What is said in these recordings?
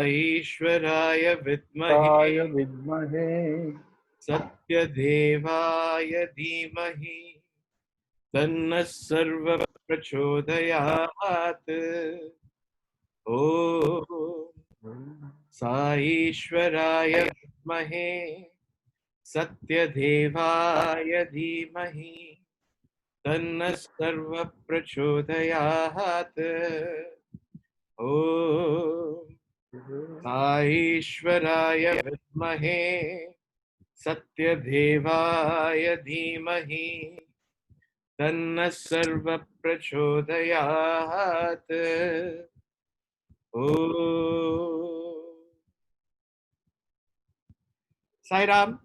साईश्वराय विद्महे सत्यदेवाय धीमहि तन्नः सर्वः प्रचोदयात्। साईश्वराय विद्महे सत्यदेवाय धीमहि तन्नः सर्वः प्रचोदयात्। साईश्वराय विद्महे सत्यदेवाय धीमहि तन्नः सर्वः प्रचोदयात्। Sai Ram,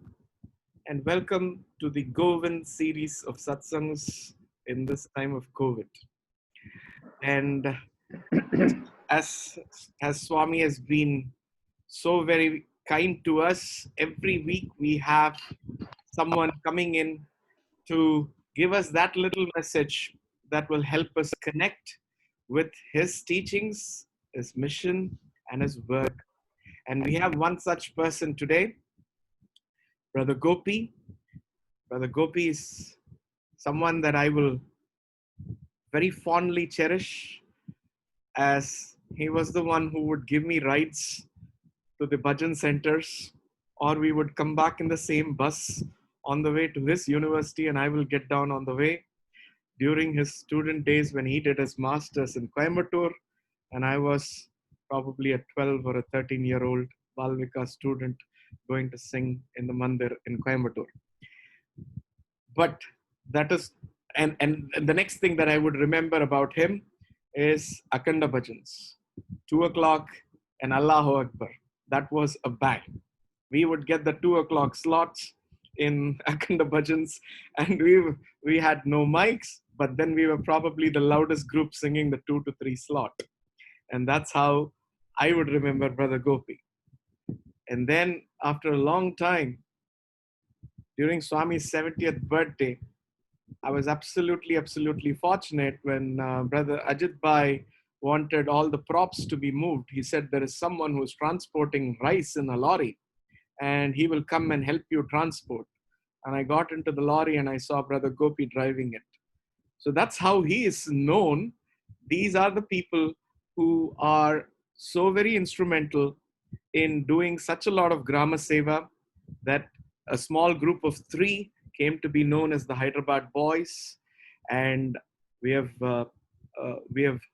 and welcome to the Govind series of Satsangs in this time of COVID. And as Swami has been so very kind to us, every week we have someone coming in to give us that little message that will help us connect with his teachings, his mission, and his work. And we have one such person today, Brother Gopi. Brother Gopi is someone that I will very fondly cherish, as he was the one who would give me rides to the bhajan centers, or we would come back in the same bus on the way to his university, and I will get down on the way during his student days when he did his masters in Coimbatore, and I was probably a 12 or a 13-year-old Balvika student going to sing in the mandir in Coimbatore. But that is, and the next thing that I would remember about him is Akanda Bhajans, 2 o'clock and Allahu Akbar. That was a bang. We would get the 2 o'clock slots in Akanda Bhajans, and we had no mics, but then we were probably the loudest group singing the 2 to 3 slot. And that's how I would remember Brother Gopi. And then after a long time, during Swami's 70th birthday, I was absolutely fortunate when Brother Ajit Bhai wanted all the props to be moved. He said, there is someone who's transporting rice in a lorry, and he will come and help you transport. And I got into the lorry and I saw Brother Gopi driving it. So that's how he is known. These are the people who are so very instrumental in doing such a lot of Grama Seva that a small group of 3 came to be known as the Hyderabad Boys. And we have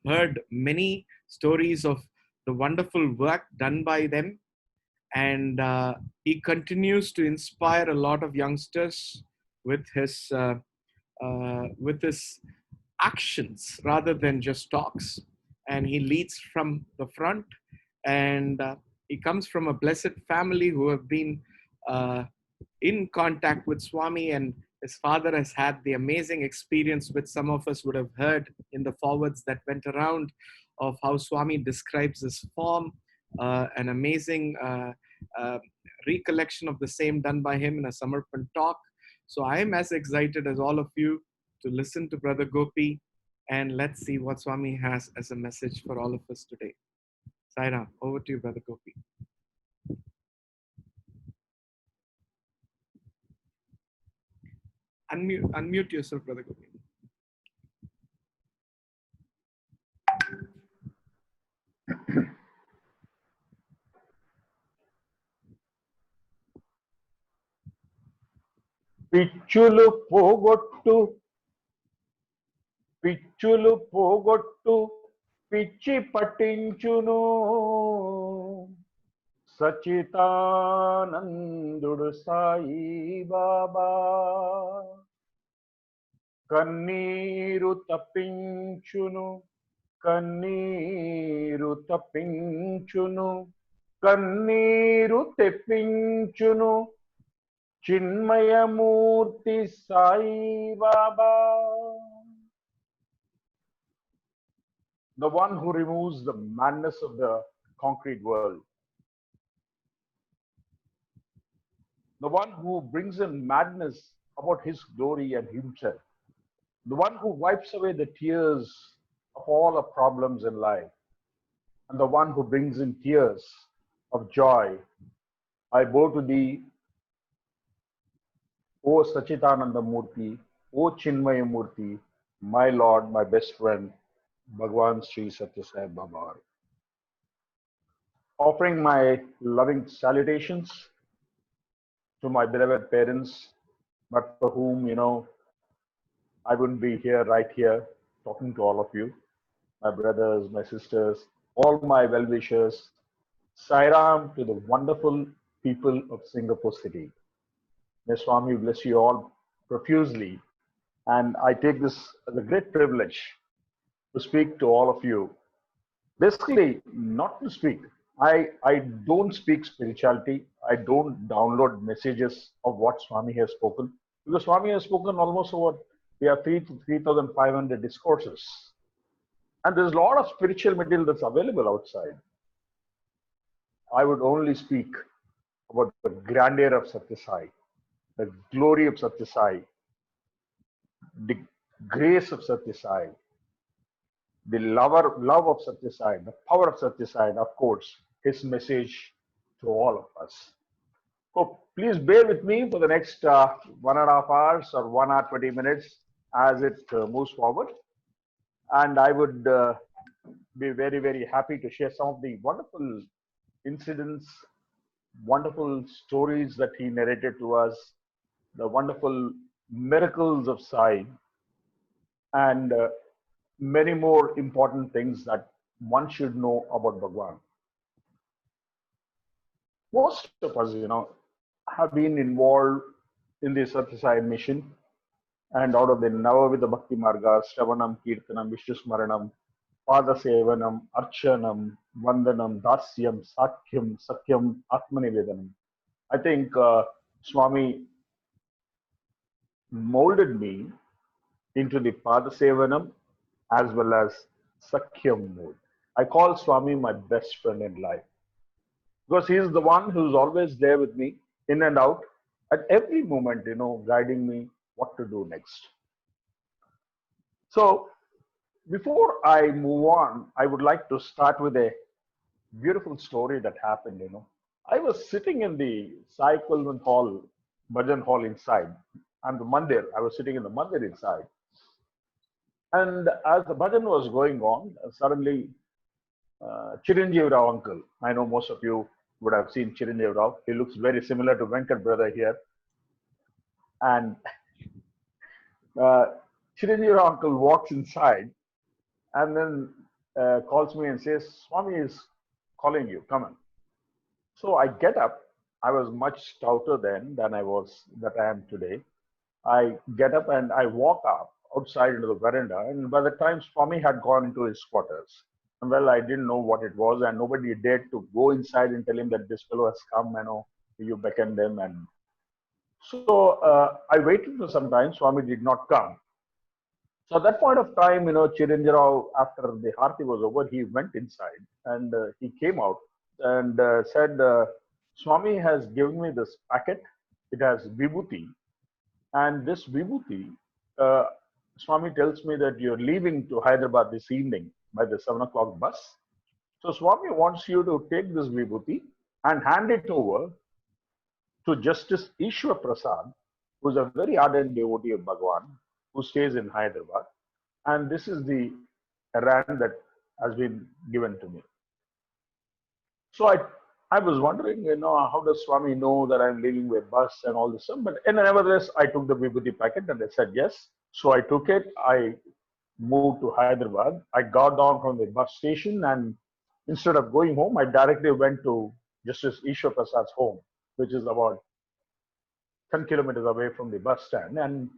heard many stories of the wonderful work done by them. And he continues to inspire a lot of youngsters with his actions rather than just talks. And he leads from the front, and he comes from a blessed family who have been in contact with Swami, and his father has had the amazing experience which some of us would have heard in the forwards that went around, of how Swami describes his form, an amazing recollection of the same done by him in a Samarpan talk. So I am as excited as all of you to listen to Brother Gopi, and let's see what Swami has as a message for all of us today. Sai Ram, over to you, Brother Gopi. Unmute yourself, Brother Gopi. పిచ్చులు పోగొట్టు పిచ్చి పట్టించును సచితానందుడు సాయి బాబా కన్నీరు తప్పించును కన్నీరు తెప్పించును చిన్మయమూర్తి Sai Baba the one who removes the madness of the concrete world, the one who brings in madness about his glory and himself, the one who wipes away the tears of all our problems in life, and the one who brings in tears of joy. I bow to thee, O Sachitananda Murti, O Chinmaya Murti, my Lord, my best friend, Bhagwan Sri Satya Sai Baba. Offering my loving salutations to my beloved parents, but for whom, I wouldn't be here, right here, talking to all of you, my brothers, my sisters, all my well wishers. Sairam to the wonderful people of Singapore City. May Swami bless you all profusely. And I take this as a great privilege to speak to all of you. Basically, not to speak. I don't speak spirituality. I don't download messages of what Swami has spoken. Because Swami has spoken almost about, we have 3,500 discourses. And there's a lot of spiritual material that's available outside. I would only speak about the grandeur of Satya Sai, the glory of Satya Sai, the grace of Satya Sai, the love of Satya Sai, the power of Satya Sai, and of course, his message to all of us. So please bear with me for the next 1.5 hours or 1 hour 20 minutes as it moves forward. And I would be very, very happy to share some of the wonderful incidents, wonderful stories that he narrated to us, the wonderful miracles of Sai, and many more important things that one should know about Bhagwan. Most of us, have been involved in the Satya Sai mission, and out of the Navavida Bhakti Marga, Shravanam, Kirtanam, Vishnu Smaranam, Pada Sevanam, Archanam, Vandanam, Dasyam, Sakyam, Sakyam, Atmanivedanam. I think Swami molded me into the Pada Sevanam as well as Sakyam mode. I call Swami my best friend in life because he is the one who's always there with me in and out at every moment, guiding me what to do next. So before I move on, I would like to start with a beautiful story that happened. I was sitting in the Sai Kulvan Hall, Bhajan Hall inside, and the Mandir. I was sitting in the Mandir inside. And as the bhajan was going on, suddenly Chiranjeev Rao uncle, I know most of you would have seen Chiranjeev Rao. He looks very similar to Venkat brother here. And Chiranjeev Rao uncle walks inside and then calls me and says, Swami is calling you, come on. So I get up. I was much stouter then than I am today. I get up and I walk up outside into the veranda, and by the time Swami had gone into his quarters, well, I didn't know what it was, and nobody dared to go inside and tell him that this fellow has come, you beckoned him. And so I waited for some time. Swami did not come. So at that point of time, Chiranjeev Rao, after the Harti was over, he went inside and he came out and said, Swami has given me this packet. It has Vibhuti. And this Vibhuti, Swami tells me that you're leaving to Hyderabad this evening by the 7 o'clock bus. So Swami wants you to take this Vibhuti and hand it over to Justice Ishwar Prasad, who's a very ardent devotee of Bhagwan, who stays in Hyderabad. And this is the errand that has been given to me. So I was wondering, how does Swami know that I'm leaving by bus and all this stuff? But nevertheless, I took the Vibhuti packet and I said yes. So I took it. I moved to Hyderabad. I got down from the bus station, and instead of going home, I directly went to Justice Ishwar Prasad's home, which is about 10 kilometers away from the bus stand. And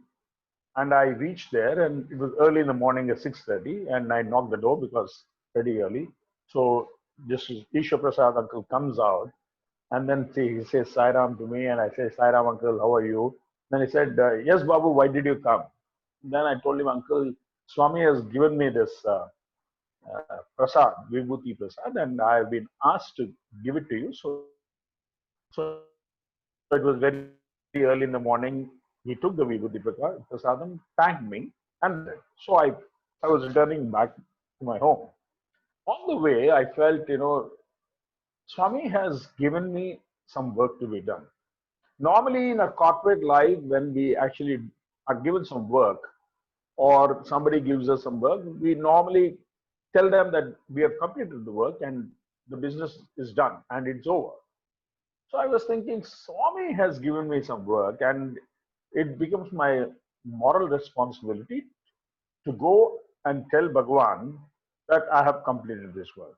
I reached there, and it was early in the morning at 6:30, and I knocked the door because pretty early. So Justice Ishwar Prasad uncle comes out, and then he says Sairam to me, and I say, Sairam uncle, how are you? Then he said, yes, Babu, why did you come? Then I told him, Uncle, Swami has given me this prasad, Vibhuti Prasad, and I have been asked to give it to you. So it was very early in the morning. He took the Vibhuti Prasadam, thanked me, and departed. I was returning back to my home. On the way, I felt, Swami has given me some work to be done. Normally, in a corporate life, when we actually are given some work or somebody gives us some work, we normally tell them that we have completed the work and the business is done and it's over. So I was thinking, Swami has given me some work and it becomes my moral responsibility to go and tell Bhagwan that I have completed this work.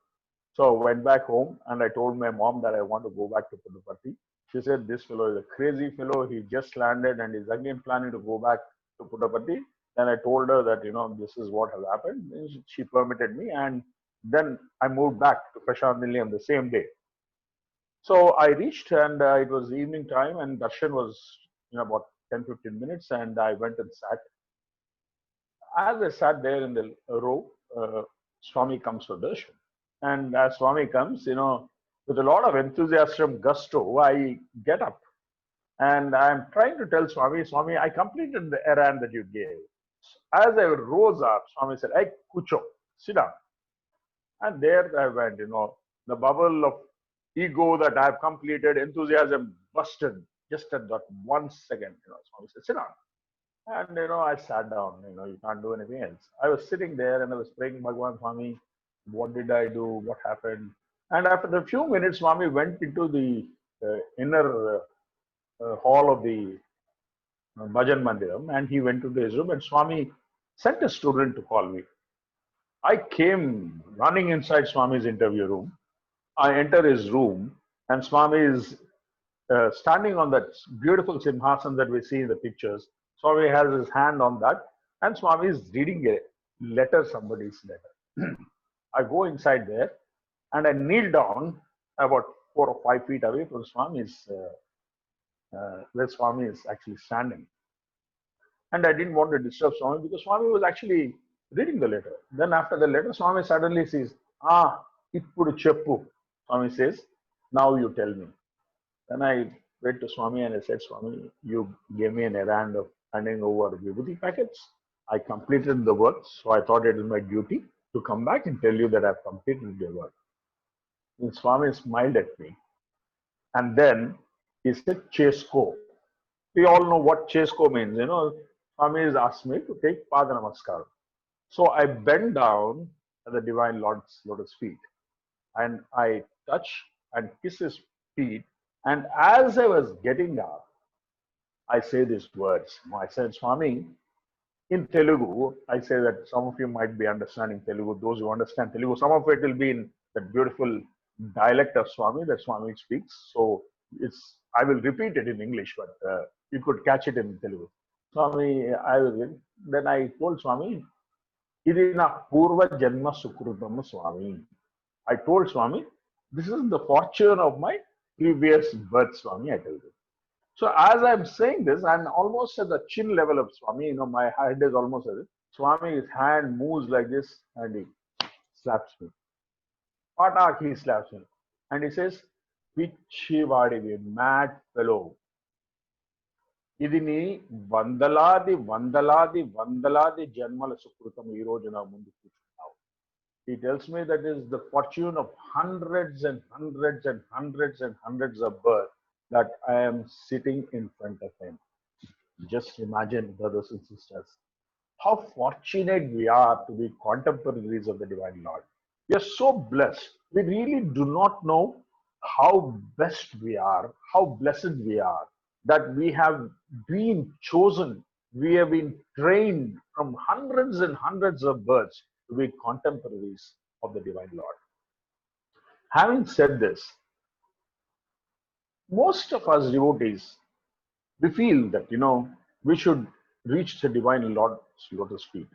So I went back home and I told my mom that I want to go back to Puducherry. She said, this fellow is a crazy fellow. He just landed and is again planning to go back to Puducherry. Then I told her that, this is what has happened. And she permitted me. And then I moved back to Prashant Nilayam the same day. So I reached and it was evening time and darshan was about 10-15 minutes and I went and sat. As I sat there in the row, Swami comes for darshan. And as Swami comes, with a lot of enthusiasm, gusto, I get up and I'm trying to tell Swami, Swami, I completed the errand that you gave. As I rose up, Swami said, hey, kucho, sit down. And there I went, the bubble of ego that I've completed, enthusiasm busted just at that 1 second. Swami said, sit down. And, I sat down, you can't do anything else. I was sitting there and I was praying, Bhagwan, Swami, what did I do? What happened? And after a few minutes, Swami went into the inner hall of the Bhajan Mandiram and he went to his room and Swami sent a student to call me. I came running inside Swami's interview room. I enter his room and Swami is standing on that beautiful Simhasan that we see in the pictures. Swami has his hand on that and Swami is reading a letter, somebody's letter. I go inside there and I kneel down about 4 or 5 feet away from Swami's, where Swami is actually standing. And I didn't want to disturb Swami because Swami was actually reading the letter. Then after the letter, Swami suddenly says, Ippudu cheppu. Swami says, now you tell me. Then I went to Swami and I said, Swami, you gave me an errand of handing over Vibhuti packets. I completed the work, so I thought it was my duty to come back and tell you that I've completed the work. And Swami smiled at me. And then he said, Chesko. We all know what Chesko means. Swami has asked me to take Pada Namaskar. So I bent down at the Divine Lord's lotus feet. And I touch and kiss his feet. And as I was getting up, I say these words. I said, Swami, in Telugu, I say that some of you might be understanding Telugu. Those who understand Telugu, some of it will be in the beautiful dialect of Swami that Swami speaks. So I will repeat it in English, but you could catch it in Telugu. Swami, then I told Swami, Idi na purva janma sukrutam Swami. I told Swami, this is the fortune of my previous birth, Swami, I tell you. So as I'm saying this, I'm almost at the chin level of Swami. My head is almost at it. Swami's hand moves like this and he slaps me. Patak, he slaps me. And he says, Pichivadivi, mad fellow. Idini vandaladi janmala sukrutam irojana mundu now. He tells me that is the fortune of hundreds and hundreds and hundreds and hundreds of births that I am sitting in front of him. Just imagine, brothers and sisters, how fortunate we are to be contemporaries of the Divine Lord. We are so blessed. We really do not know how best we are, how blessed we are, that we have been chosen, we have been trained from hundreds and hundreds of births to be contemporaries of the Divine Lord. Having said this, most of us devotees, we feel that, we should reach the Divine Lord's lotus feet.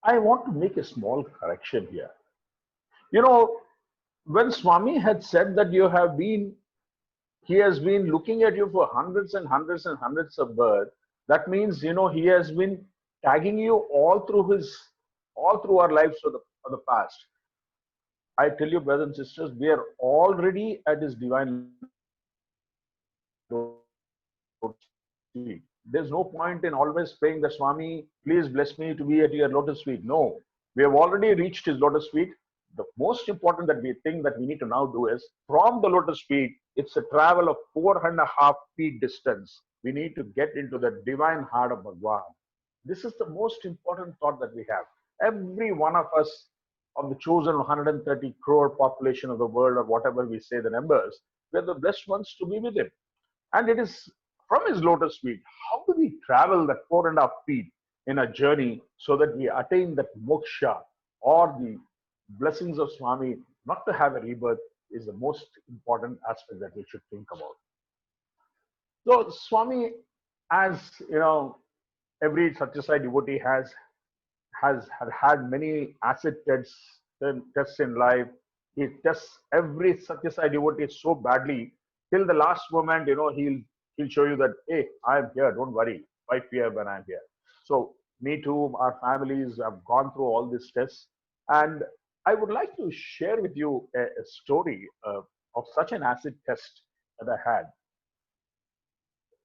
I want to make a small correction here. When Swami had said that he has been looking at you for hundreds and hundreds and hundreds of births, that means, he has been tagging you all through all through our lives for the past. I tell you, brothers and sisters, we are already at His divine feet. There's no point in always praying the Swami, please bless me to be at your lotus feet. No, we have already reached His lotus feet. The most important that we think that we need to now do is from the lotus feet, it's a travel of 4.5 feet distance. We need to get into the divine heart of Bhagwan. This is the most important thought that we have. Every one of us of the chosen 130 crore population of the world, or whatever we say the numbers, we are the blessed ones to be with Him. And it is from His lotus feet. How do we travel that 4.5 feet in a journey so that we attain that moksha or the blessings of Swami? Not to have a rebirth is the most important aspect that we should think about. So Swami, as you know, every Satyasai devotee has had many acid tests in life. He tests every Satyasai devotee so badly till the last moment. You know, he'll show you that, hey, I'm here. Don't worry. Fight fear when I'm here. So me too. Our families have gone through all these tests, and I would like to share with you a story of such an acid test that I had,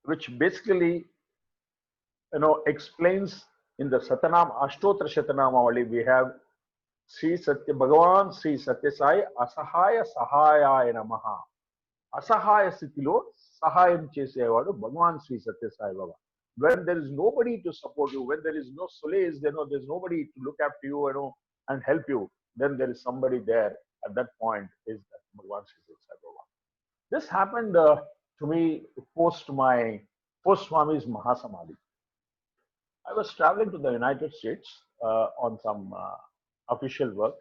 which basically, you know, explains in the Satanam Ashtotra Shatanamavali, we have Sri Satya Bhagwan, Sri Satya Sai, Asahaya Sahaya Namaha. Asahaya Sthitilo, Sahayam Chesevadu, Bhagwan Sri Satya Sai Baba. When there is nobody to support you, when there is no solace, you know, there's nobody to look after you, you know, and help you, then there is somebody there at that point, is that Bhagwan Sri Satya Sai Baba. This happened to me post Swami's Mahasamadhi. I was traveling to the United States on some official work,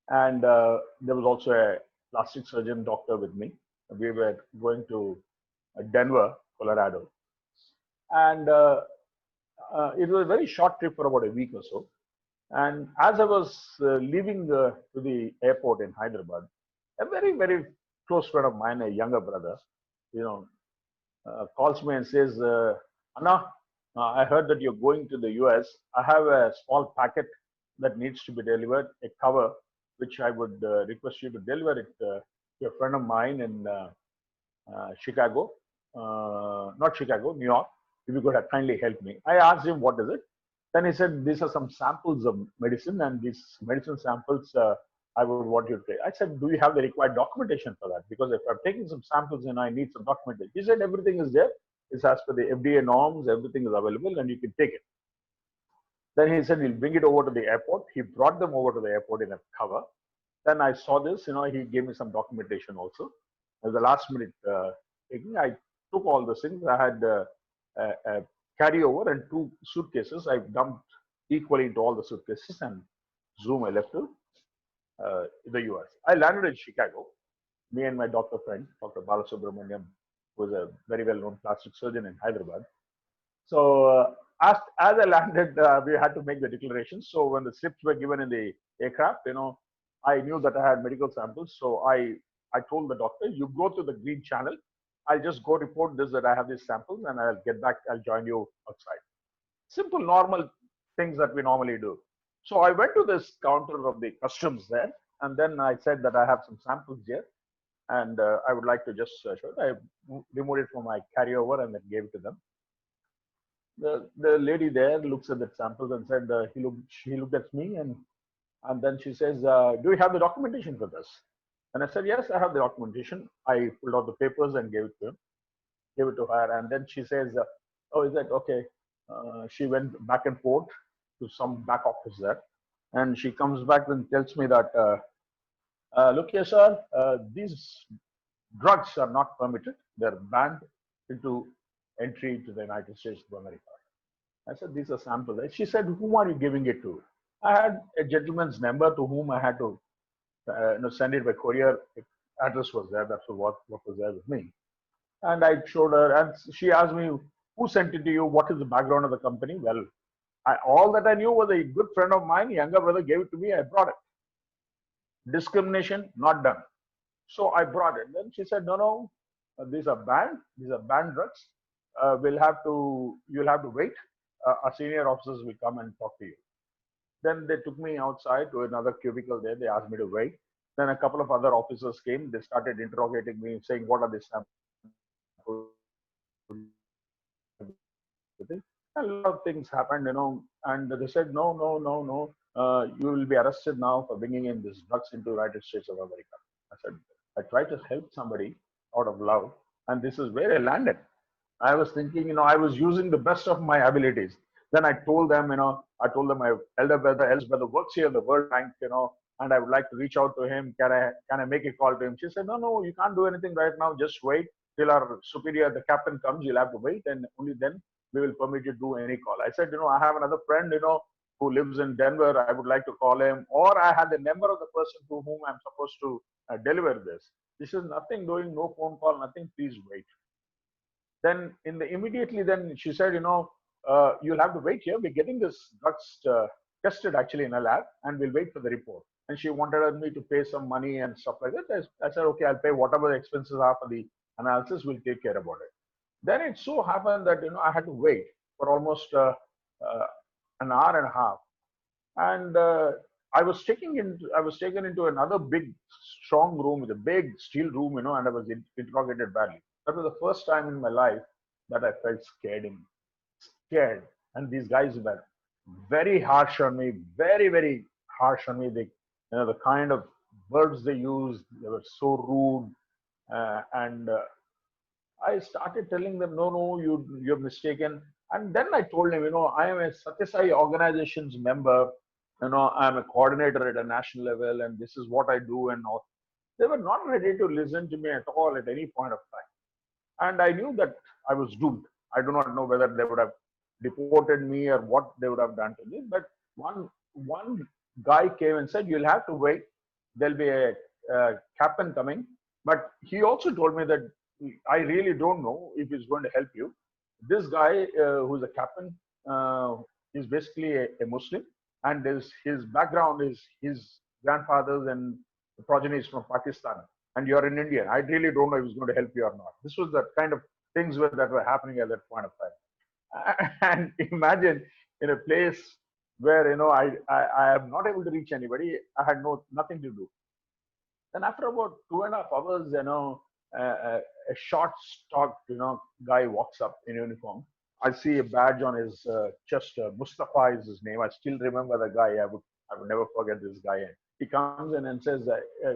and there was also a plastic surgeon doctor with me. We were going to Denver, Colorado, and it was a very short trip for about a week or so. And as I was leaving to the airport in Hyderabad, a very, very close friend of mine, a younger brother, you know, calls me and says, Anna, I heard that you're going to the US. I have a small packet that needs to be delivered, a cover, which I would request you to deliver it to a friend of mine in Chicago, not Chicago, New York. If you could have kindly helped me. I asked him, what is it? Then he said, these are some samples of medicine, and these medicine samples I would want you to take. I said, do you have the required documentation for that? Because if I'm taking some samples and I need some documentation. He said, everything is there. It's as per the FDA norms, everything is available and you can take it. Then he said, he'll bring it over to the airport. He brought them over to the airport in a cover. Then I saw this, you know, he gave me some documentation also. At the last minute taking, I took all the things. I had a carryover and 2 suitcases. I dumped equally into all the suitcases and zoom, I left to the US. I landed in Chicago. Me and my doctor friend, Dr. Balasubramaniam, who was a very well-known plastic surgeon in Hyderabad. So as I landed, we had to make the declaration. So when the slips were given in the aircraft, you know, I knew that I had medical samples. So I told the doctor, you go to the green channel. I'll just go report this, that I have these samples, and I'll get back. I'll join you outside. Simple, normal things that we normally do. So I went to this counter of the customs there, and then I said that I have some samples here, and I would like to just show it. I removed it from my carryover and then gave it to them. The lady there looks at the samples and said, she looked at me, and then she says, do you have the documentation for this? And I said, yes, I have the documentation. I pulled out the papers and gave it to her. And then she says, oh, is that okay? She went back and forth to some back office there. And she comes back and tells me that, look here, sir, these drugs are not permitted. They're banned into entry to the United States of America. I said, these are samples. She said, whom are you giving it to? I had a gentleman's number to whom I had to send it by courier. Address was there. That's what was there with me. And I showed her, and she asked me, who sent it to you? What is the background of the company? Well, all that I knew was a good friend of mine, younger brother, gave it to me. I brought it. Discrimination not done. So I brought it. Then she said, no, these are banned. These are banned drugs. You'll have to wait. Our senior officers will come and talk to you. Then they took me outside to another cubicle there. They asked me to wait. Then a couple of other officers came. They started interrogating me, saying, "What are the samples? A lot of things happened, and they said, no, no, no, no. You will be arrested now for bringing in these drugs into the United States of America." I said, I tried to help somebody out of love, and this is where I landed. I was thinking, I was using the best of my abilities. Then I told them, my eldest brother works here at the World Bank, and I would like to reach out to him. Can I make a call to him? She said, no, no, you can't do anything right now. Just wait till our superior, the captain comes. You'll have to wait, and only then we will permit you to do any call. I said, I have another friend, who lives in Denver. I would like to call him, or I had the number of the person to whom I'm supposed to deliver this. This is nothing doing, no phone call, nothing. Please wait. Then immediately, then she said, you'll have to wait here. We're getting this drugs tested actually in a lab, and we'll wait for the report. And she wanted me to pay some money and stuff like that. I said, okay, I'll pay whatever the expenses are for the analysis. We'll take care about it. Then it so happened that I had to wait for almost an hour and a half, and I was taken into another big, strong room with a big steel room, and I was interrogated badly. That was the first time in my life that I felt scared. And these guys were very harsh on me, very, very harsh on me. They, the kind of words they used, they were so rude. And I started telling them, no, no, you're mistaken. And then I told him, I am a Sathya organization's member. I'm a coordinator at a national level, and this is what I do and all. They were not ready to listen to me at all at any point of time. And I knew that I was doomed. I do not know whether they would have deported me or what they would have done to me. But one guy came and said, "You'll have to wait. There'll be a captain coming." But he also told me that I really don't know if he's going to help you. This guy, who's a captain, is basically a Muslim, and his background is his grandfathers and the progeny is from Pakistan, and you're an Indian. I really don't know if he's going to help you or not. This was the kind of things that were happening at that point of time. And imagine in a place where I am not able to reach anybody. I had nothing to do. Then after about 2.5 hours, a short, stalked, guy walks up in uniform. I see a badge on his chest. Mustafa is his name. I still remember the guy. I would never forget this guy. He comes in and says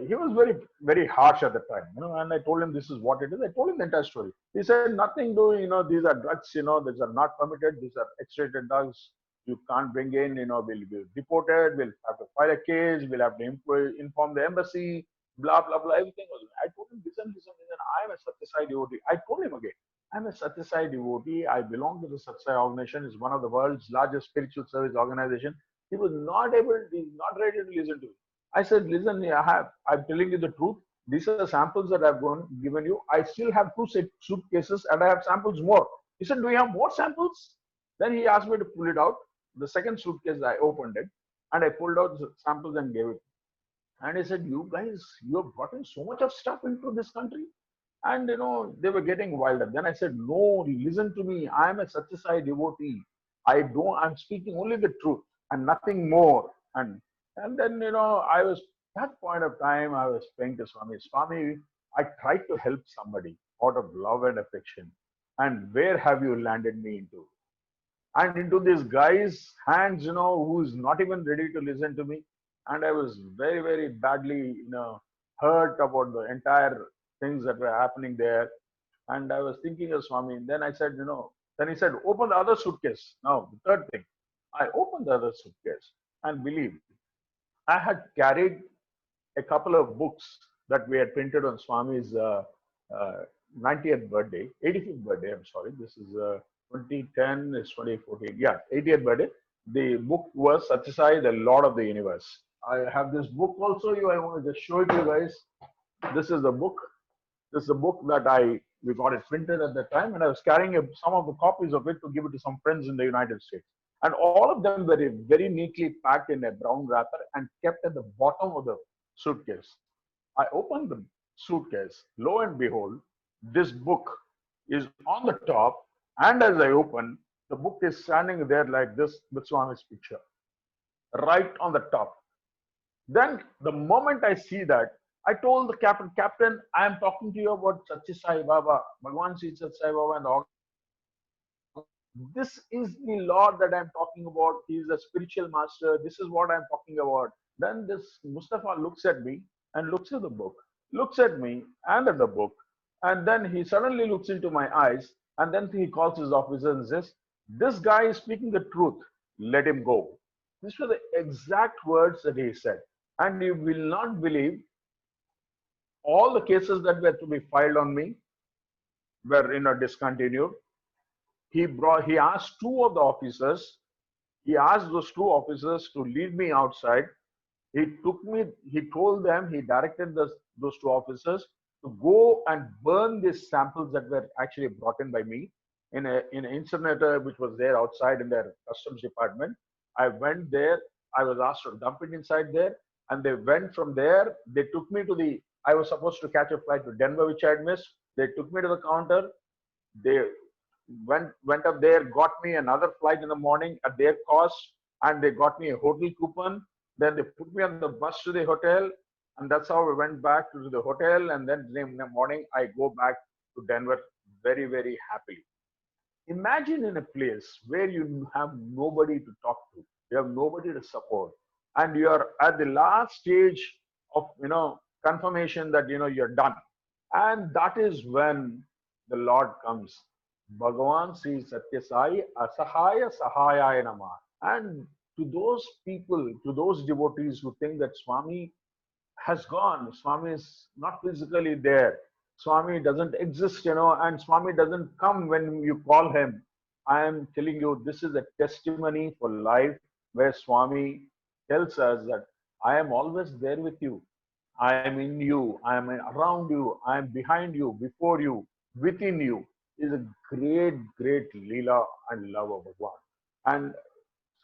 he was very, very harsh at the time, and I told him this is what it is. I told him the entire story. He said, nothing doing, these are drugs, these are not permitted. These are X-rated drugs. You can't bring in, we'll be deported. We'll have to file a case. We'll have to inform the embassy, blah, blah, blah. Everything was, I told him, listen, I'm a Sathya devotee. I told him again, I'm a Sathya devotee. I belong to the Sathya organization. It's one of the world's largest spiritual service organization. He was not ready to listen to me. I said, listen, I'm telling you the truth. These are the samples that I've given you. I still have 2 suitcases and I have samples more. He said, do you have more samples? Then he asked me to pull it out. The second suitcase, I opened it and I pulled out the samples and gave it. And he said, you guys, you have brought in so much of stuff into this country. And, they were getting wilder. Then I said, no, listen to me. I'm a Sathya devotee. I'm speaking only the truth and nothing more. And then, I was, that point of time, I was praying to Swami, I tried to help somebody out of love and affection. And where have you landed me into? And into this guy's hands, who's not even ready to listen to me. And I was very, very badly, hurt about the entire things that were happening there. And I was thinking of Swami. Then I said, then he said, open the other suitcase. Now, the third thing, I opened the other suitcase and believe me, I had carried a couple of books that we had printed on Swami's 90th birthday, 85th birthday, I'm sorry. This is 2010, is 2014. Yeah, 80th birthday. The book was Satsangh, the Lord of the Universe. I have this book also. I want to just show it to you guys. This is the book. This is a book that we got it printed at the time, and I was carrying some of the copies of it to give it to some friends in the United States. And all of them were very neatly packed in a brown wrapper and kept at the bottom of the suitcase. I opened the suitcase. Lo and behold, this book is on the top. And as I open, the book is standing there like this with Swami's picture. right on the top. Then the moment I see that, I told the captain, I am talking to you about Satya Sai Baba, Bhagwan Sri Satya Sai Baba, and this is the Lord that I'm talking about. He is a spiritual master. This is what I'm talking about. Then this Mustafa looks at me and looks at the book, looks at me and at the book, and then he suddenly looks into my eyes, and then he calls his officer and says, "This guy is speaking the truth. Let him go." These were the exact words that he said. And you will not believe, all the cases that were to be filed on me were discontinued. He asked two of the officers, he asked those two officers to lead me outside. He told them, he directed those two officers to go and burn these samples that were actually brought in by me in an incinerator which was there outside in their customs department. I went there. I was asked to dump it inside there, and they went from there. They took me to I was supposed to catch a flight to Denver, which I had missed. They took me to the counter. They went up there, got me another flight in the morning at their cost, and they got me a hotel coupon. Then they put me on the bus to the hotel, and that's how we went back to the hotel. And then in the morning, I go back to Denver very, very happily. Imagine in a place where you have nobody to talk to, you have nobody to support, and you are at the last stage of confirmation that you're done. And that is when the Lord comes. Bhagwan Sri Satya Sai Asahaya Sahayaya Nama. And to those people, to those devotees who think that Swami has gone, Swami is not physically there, Swami doesn't exist, and Swami doesn't come when you call him. I am telling you, this is a testimony for life where Swami tells us that I am always there with you. I am in you. I am around you. I am behind you, before you, within you. Is a great, great Leela and love of Bhagwan. And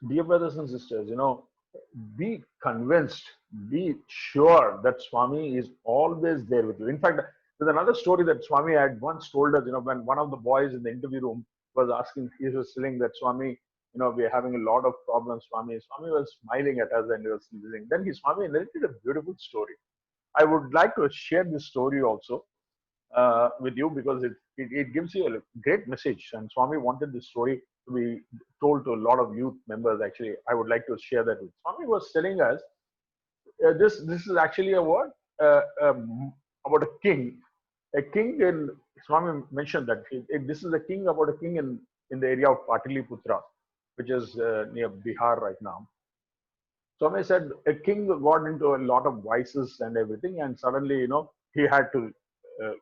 dear brothers and sisters, be convinced, be sure that Swami is always there with you. In fact, there's another story that Swami had once told us, when one of the boys in the interview room was asking, he was telling that Swami, we're having a lot of problems, Swami. Swami was smiling at us and he was listening. Then Swami narrated a beautiful story. I would like to share this story also with you because it gives you a great message. And Swami wanted this story to be told to a lot of youth members. Actually, I would like to share that with Swami. Was telling us this is actually a word about a king. A king in Swami mentioned that this is a king about a king in the area of Pataliputra, which is near Bihar right now. Swami said a king got into a lot of vices and everything, and suddenly, he had to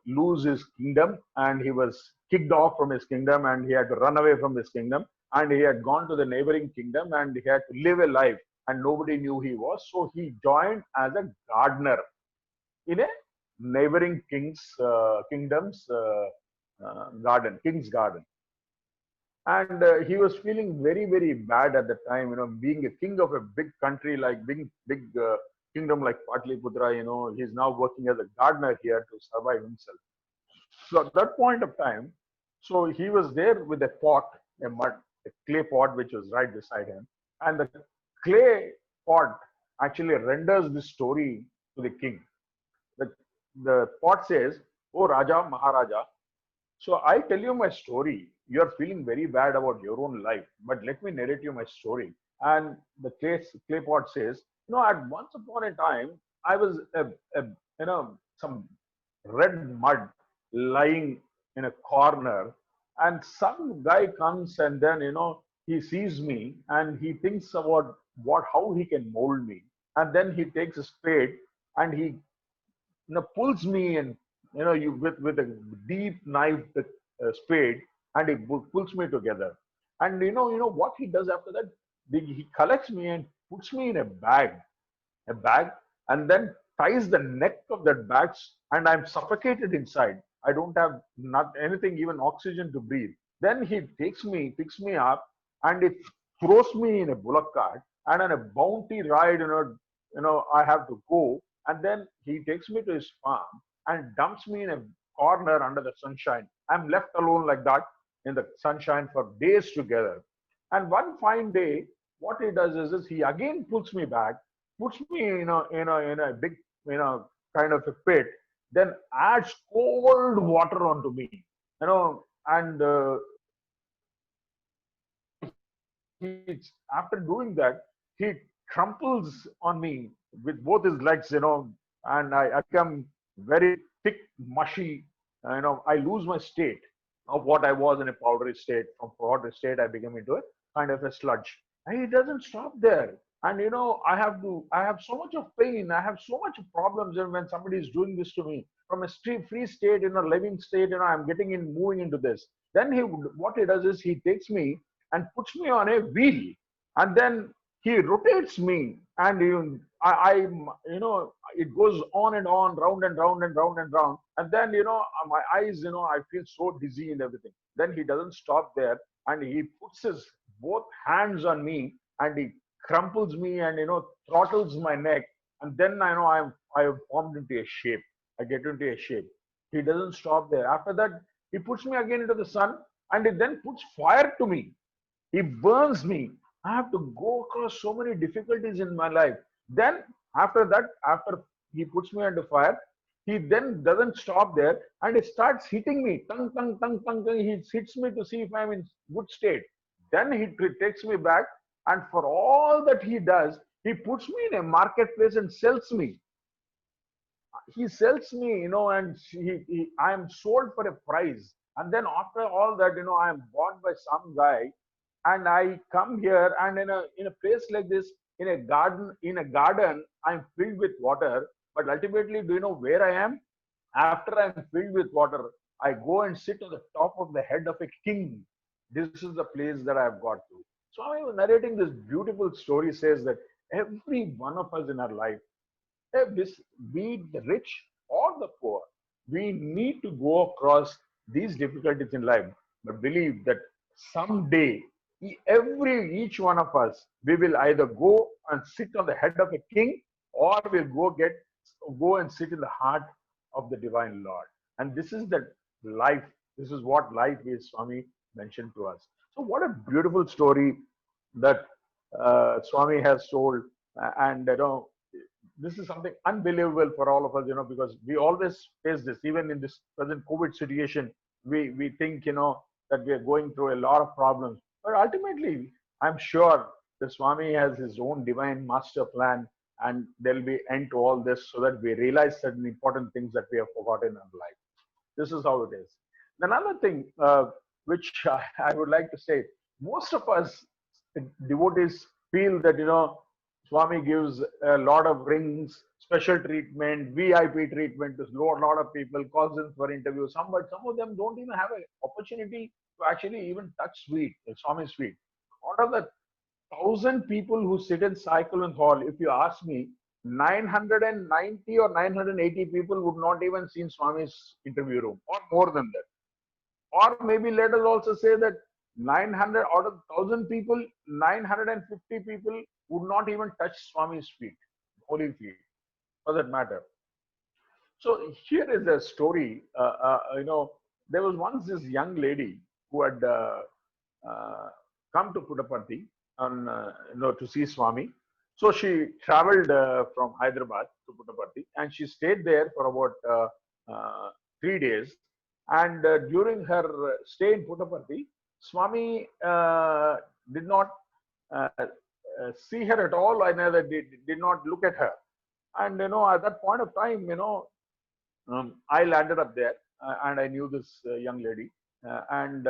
lose his kingdom, and he was kicked off from his kingdom, and he had to run away from his kingdom, and he had gone to the neighboring kingdom, and he had to live a life, and nobody knew he was. So he joined as a gardener in a neighboring kingdom's king's garden. And he was feeling very, very bad at the time, being a king of a big country, like big kingdom like Pataliputra, he's now working as a gardener here to survive himself. So at that point of time, so he was there with a pot, a clay pot, which was right beside him. And the clay pot actually renders this story to the king. The pot says, "Oh Raja, Maharaja, so I tell you my story. You are feeling very bad about your own life, but let me narrate you my story." And the clay pot says, at once upon a time, I was some red mud lying in a corner, and some guy comes and then he sees me and he thinks about how he can mold me, and then he takes a spade and he pulls me and you with a deep knife spade, and he pulls me together. And what he does after that, he collects me and puts me in a bag, and then ties the neck of that bag, and I'm suffocated inside. I don't have not anything, even oxygen to breathe. Then he picks me up, and it throws me in a bullock cart, and on a bounty ride, I have to go. And then he takes me to his farm and dumps me in a corner under the sunshine. I'm left alone like that in the sunshine for days together. And one fine day, what he does is he again pulls me back, puts me in a big kind of a pit, then adds cold water onto me, and he after doing that, he crumples on me with both his legs, and I become very thick, mushy. I lose my state of what I was in a powdery state. From powdery state, I became into a kind of a sludge. And it doesn't stop there. And I have so much of pain. I have so much problems when somebody is doing this to me. From a free state, living state, I'm getting in, moving into this. Then what he does is he takes me and puts me on a wheel, and then he rotates me, and it goes on and on, round and round and round and round, and then my eyes, I feel so dizzy and everything. Then he doesn't stop there, and he puts his both hands on me, and he crumples me and throttles my neck, and then I have formed into a shape. I get into a shape. He doesn't stop there. After that, he puts me again into the sun, and he then puts fire to me. He burns me. I have to go across so many difficulties in my life. Then after that, after he puts me under fire, he then doesn't stop there, and he starts hitting me. Tung, tung, tung, tung, tung. He hits me to see if I'm in good state. Then he takes me back, and for all that he does, he puts me in a marketplace and sells me. He sells me, and I am sold for a price. And then after all that, I am bought by some guy, and I come here, and in a place like this, in a garden, I'm filled with water. But ultimately, do you know where I am? After I'm filled with water, I go and sit on the top of the head of a king. This is the place that I've got to. So I was narrating this beautiful story, says that every one of us in our life, be it the rich or the poor, we need to go across these difficulties in life, but believe that someday, each one of us, we will either go and sit on the head of a king, or we'll go and sit in the heart of the divine Lord. And this is the life. This is what life is, Swami mentioned to us. So what a beautiful story that Swami has told. And this is something unbelievable for all of us, because we always face this. Even in this present COVID situation, we think, that we are going through a lot of problems. But ultimately, I'm sure the Swami has his own divine master plan, and there'll be end to all this, so that we realize certain important things that we have forgotten in life. This is how it is. Another thing which I would like to say, most of us devotees feel that, Swami gives a lot of rings, special treatment, VIP treatment to a lot of people, calls them for interviews. Some of them don't even have an opportunity to actually even touch sweet, Swami's sweet. Out of the 1,000 people who sit in Cyclone Hall, if you ask me, 990 or 980 people would not even seen Swami's interview room, or more than that. Or maybe let us also say that 900 out of 1,000 people, 950 people would not even touch Swami's feet, holy feet, for that matter. So here is a story. There was once this young lady who had come to Puttaparthi on, to see Swami. So she traveled from Hyderabad to Puttaparthi, and she stayed there for about 3 days. And during her stay in Puttaparthi, Swami did not see her at all. I know that did not look at her. And at that point of time, I landed up there, and I knew this young lady, and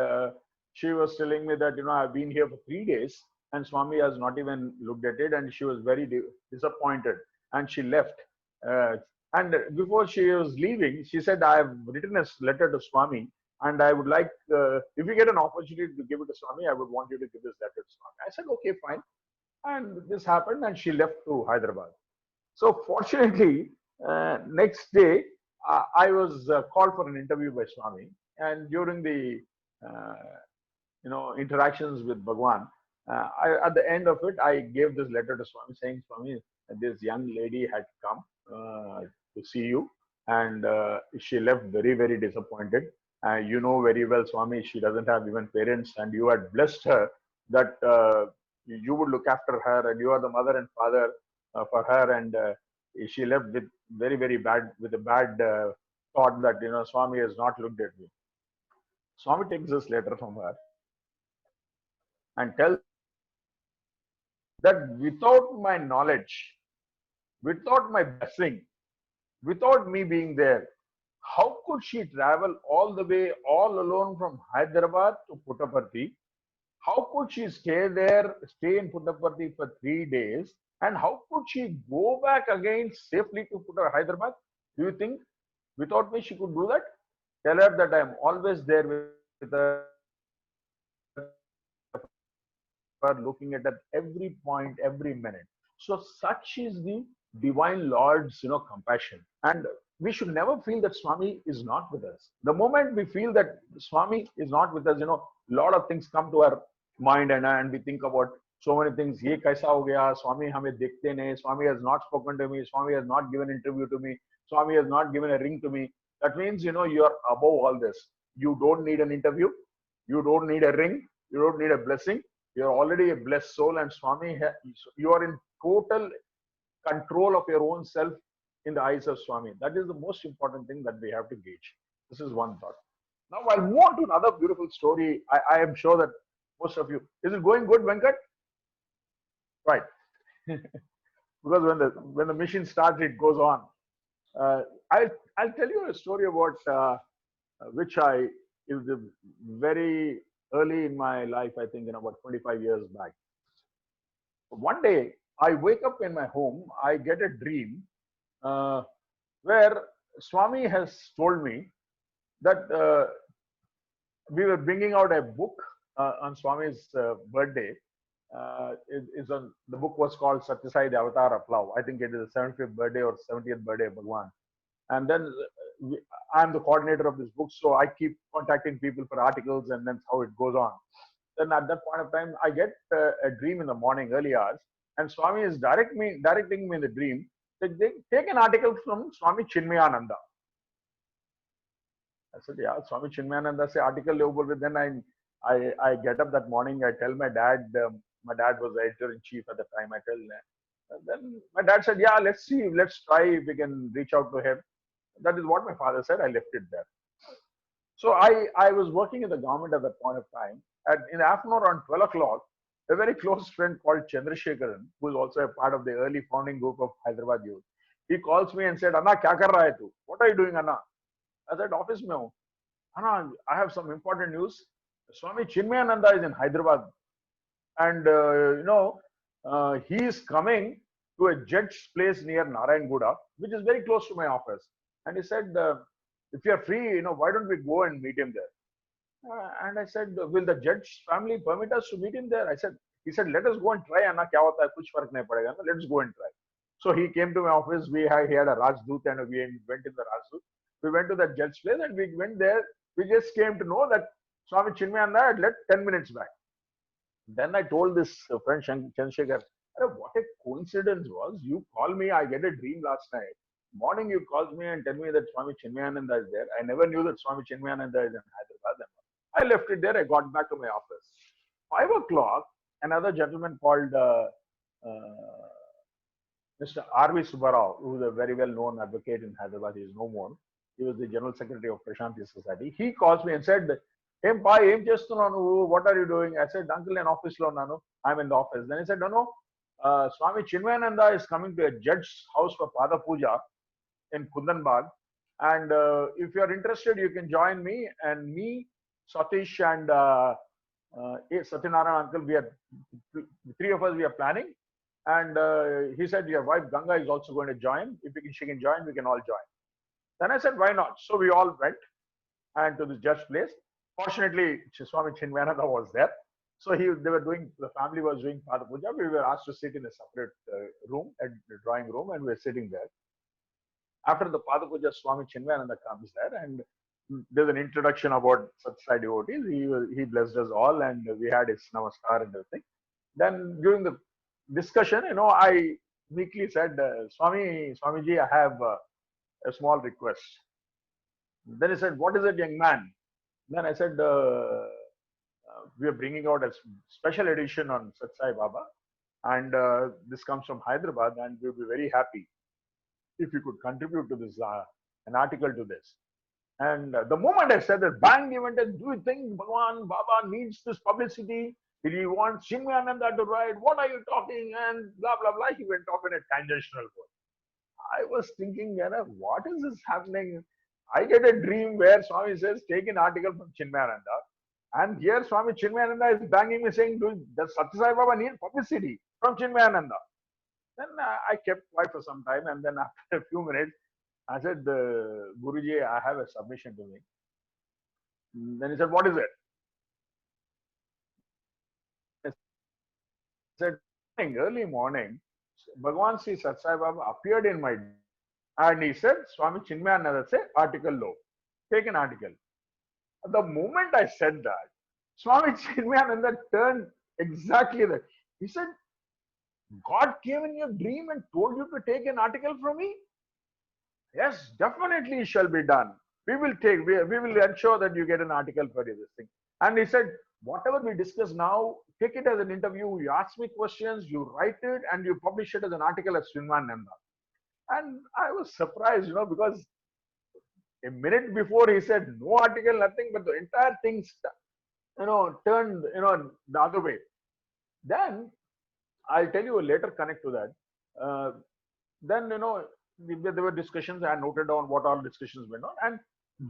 she was telling me that I've been here for 3 days, and Swami has not even looked at it, and she was very disappointed, and she left. And before she was leaving, she said, I have written a letter to Swami, and I would like, if you get an opportunity to give it to Swami, I would want you to give this letter to Swami. I said, okay, fine. And this happened, and she left to Hyderabad. So fortunately, next day, I was called for an interview by Swami, and during the interactions with Bhagwan, at the end of it, I gave this letter to Swami saying, Swami, this young lady had come to see you, and she left very, very disappointed. You know very well, Swami, she doesn't have even parents, and you had blessed her that you would look after her, and you are the mother and father for her. And she left with very bad, with a bad thought that, Swami has not looked at me. Swami takes this letter from her and tells that without my knowledge, without my blessing, without me being there, how could she travel all the way, all alone from Hyderabad to Puttaparthi? How could she stay in Puttaparthi for 3 days? And how could she go back again safely to Hyderabad? Do you think without me she could do that? Tell her that I am always there with her, looking at her every point, every minute. So such is the divine Lord's, compassion. And we should never feel that Swami is not with us. The moment we feel that Swami is not with us, a lot of things come to our mind, and we think about so many things. Ye kaisa ho gaya? Swami hame dekhte nahi. Swami has not spoken to me. Swami has not given an interview to me. Swami has not given a ring to me. That means, you are above all this. You don't need an interview. You don't need a ring. You don't need a blessing. You're already a blessed soul, and Swami, you are in total control of your own self in the eyes of Swami. That is the most important thing that we have to gauge. This is one thought. Now I'll move on to another beautiful story. I am sure that most of you, is it going good, Venkat? Right. Because when the machine starts, it goes on. I'll tell you a story about which is the very early in my life, I think, about 25 years back. One day, I wake up in my home, I get a dream where Swami has told me that we were bringing out a book on Swami's birthday. The book was called Satya, the Avatar of Love. I think it is the 75th birthday or 70th birthday of Bhagwan. And then I'm the coordinator of this book, so I keep contacting people for articles, and that's how it goes on. Then at that point of time, I get a dream in the morning, early hours, and Swami is directing me in the dream that they take an article from Swami Chinmayananda. I said, yeah, Swami Chinmayananda say article. Then I get up that morning, I tell my dad. My dad was the editor-in-chief at the time. I tell him. Then my dad said, yeah, let's try if we can reach out to him. That is what my father said. I left it there. So I was working in the government at that point of time. In the afternoon around 12 o'clock, a very close friend called Chandrasekharan, who is also a part of the early founding group of Hyderabad Youth, he calls me and said, Anna, kya kar raha hai tu? What are you doing, Anna? I said, office mein hu. Anna, I have some important news. Swami Chinmayananda is in Hyderabad. And, he is coming to a judge's place near Narayan Guda, which is very close to my office. And he said, if you are free, why don't we go and meet him there? And I said, will the judge's family permit us to meet him there? He said, let us go and try, Anna, kya hota hai, kuch fark nahi padega. Let's go and try. So he came to my office. He had a Rajdoot, and we went in the Rajdoot. We went to that judge's place, and we went there. We just came to know that Swami Chinmayananda had left 10 minutes back. Then I told this friend Chandrasekhar, what a coincidence was. You call me, I get a dream last night. Morning you called me and tell me that Swami Chinmayananda is there. I never knew that Swami Chinmayananda is in Hyderabad. I left it there. I got back to my office. 5 o'clock, another gentleman called Mr. R.V. Subbarao, who is a very well-known advocate in Hyderabad. He is no more. He was the General Secretary of Prashanti Society. He calls me and said, what are you doing? I said, Uncle, in office lo nanu. I'm in the office. Then he said, no, Swami Chinmayananda is coming to a judge's house for Pada Puja in Kundanbag. And if you are interested, you can join me. And me, Satish, and Satyanarayan uncle, we are three of us, we are planning. And he said, your wife Ganga is also going to join. If she can join, we can all join. Then I said, why not? So we all went and to the judge's place. Fortunately, Swami Chinmayananda was there. So the family was doing Pada Puja. We were asked to sit in a separate room, a drawing room, and we were sitting there. After the Pada Puja, Swami Chinmayananda comes there, and there's an introduction about Satsangh devotees. He blessed us all, and we had his namaskar and everything. Then during the discussion, I meekly said, Swamiji, I have a small request. Then he said, what is it, young man? Then I said, we are bringing out a special edition on Satsai Baba, and this comes from Hyderabad, and we'll be very happy if you could contribute to this, an article to this. And the moment I said that, bang, he went, do you think Bhagwan Baba needs this publicity? Did he want Chinmayananda to write? What are you talking? And blah, blah, blah. He went off in a tangential way. I was thinking, what is this happening? I get a dream where Swami says, take an article from Chinmayananda. And here Swami Chinmayananda is banging me saying, does Sathya Sai Baba need publicity from Chinmayananda? Then I kept quiet for some time. And then after a few minutes, I said, Guruji, I have a submission to make. Then he said, what is it? I said, early morning, Bhagwan Sri Satsai Baba appeared in my, and he said, Swami Chinmayananda said, article low. Take an article. The moment I said that, Swami Chinmayananda turned exactly that. He said, God came in your dream and told you to take an article from me? Yes, definitely it shall be done. We will ensure that you get an article for this thing. And he said, whatever we discuss now, take it as an interview. You ask me questions, you write it, and you publish it as an article at Chinmayananda. And I was surprised, because a minute before he said no article, nothing, but the entire thing, turned, the other way. Then I'll tell you a later connect to that. Then, there were discussions. I noted down what all discussions went on. And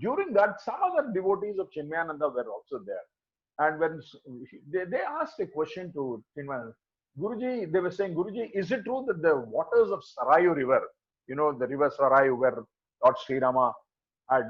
during that, some other devotees of Chinmayananda were also there. And when they asked a question to Chinmayananda, Guruji, they were saying, Guruji, is it true that the waters of Sarayu River, the river Sarayu where Lord Sri Rama had,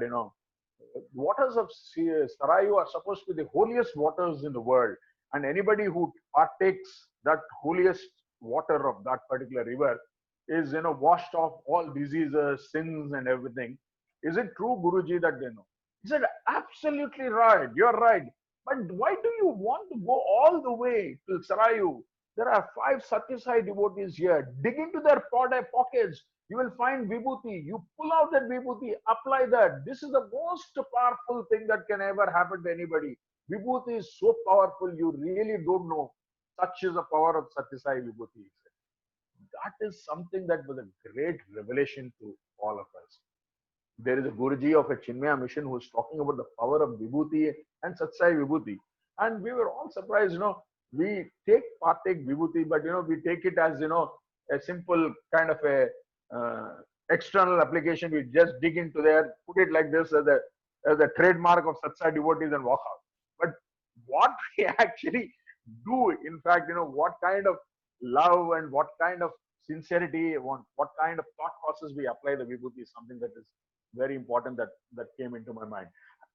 waters of Sarayu are supposed to be the holiest waters in the world. And anybody who partakes that holiest water of that particular river is, washed off all diseases, sins and everything. Is it true, Guruji, that they know? He said, absolutely right. You're right. But why do you want to go all the way to Sarayu? There are 5 Sathya Sai devotees here. Dig into their pockets. You will find Vibhuti. You pull out that Vibhuti, apply that. This is the most powerful thing that can ever happen to anybody. Vibhuti is so powerful, you really don't know. Such is the power of Sathya Sai Vibhuti. That is something that was a great revelation to all of us. There is a Guruji of a Chinmaya mission who is talking about the power of Vibhuti and Satsai Vibhuti. And we were all surprised, we partake Vibhuti, but, we take it as, a simple kind of a external application. We just dig into there, put it like this as a trademark of Satsai devotees and walk out. But what we actually do, in fact, what kind of love and what kind of sincerity, what kind of thought process we apply the Vibhuti is something that is very important that came into my mind.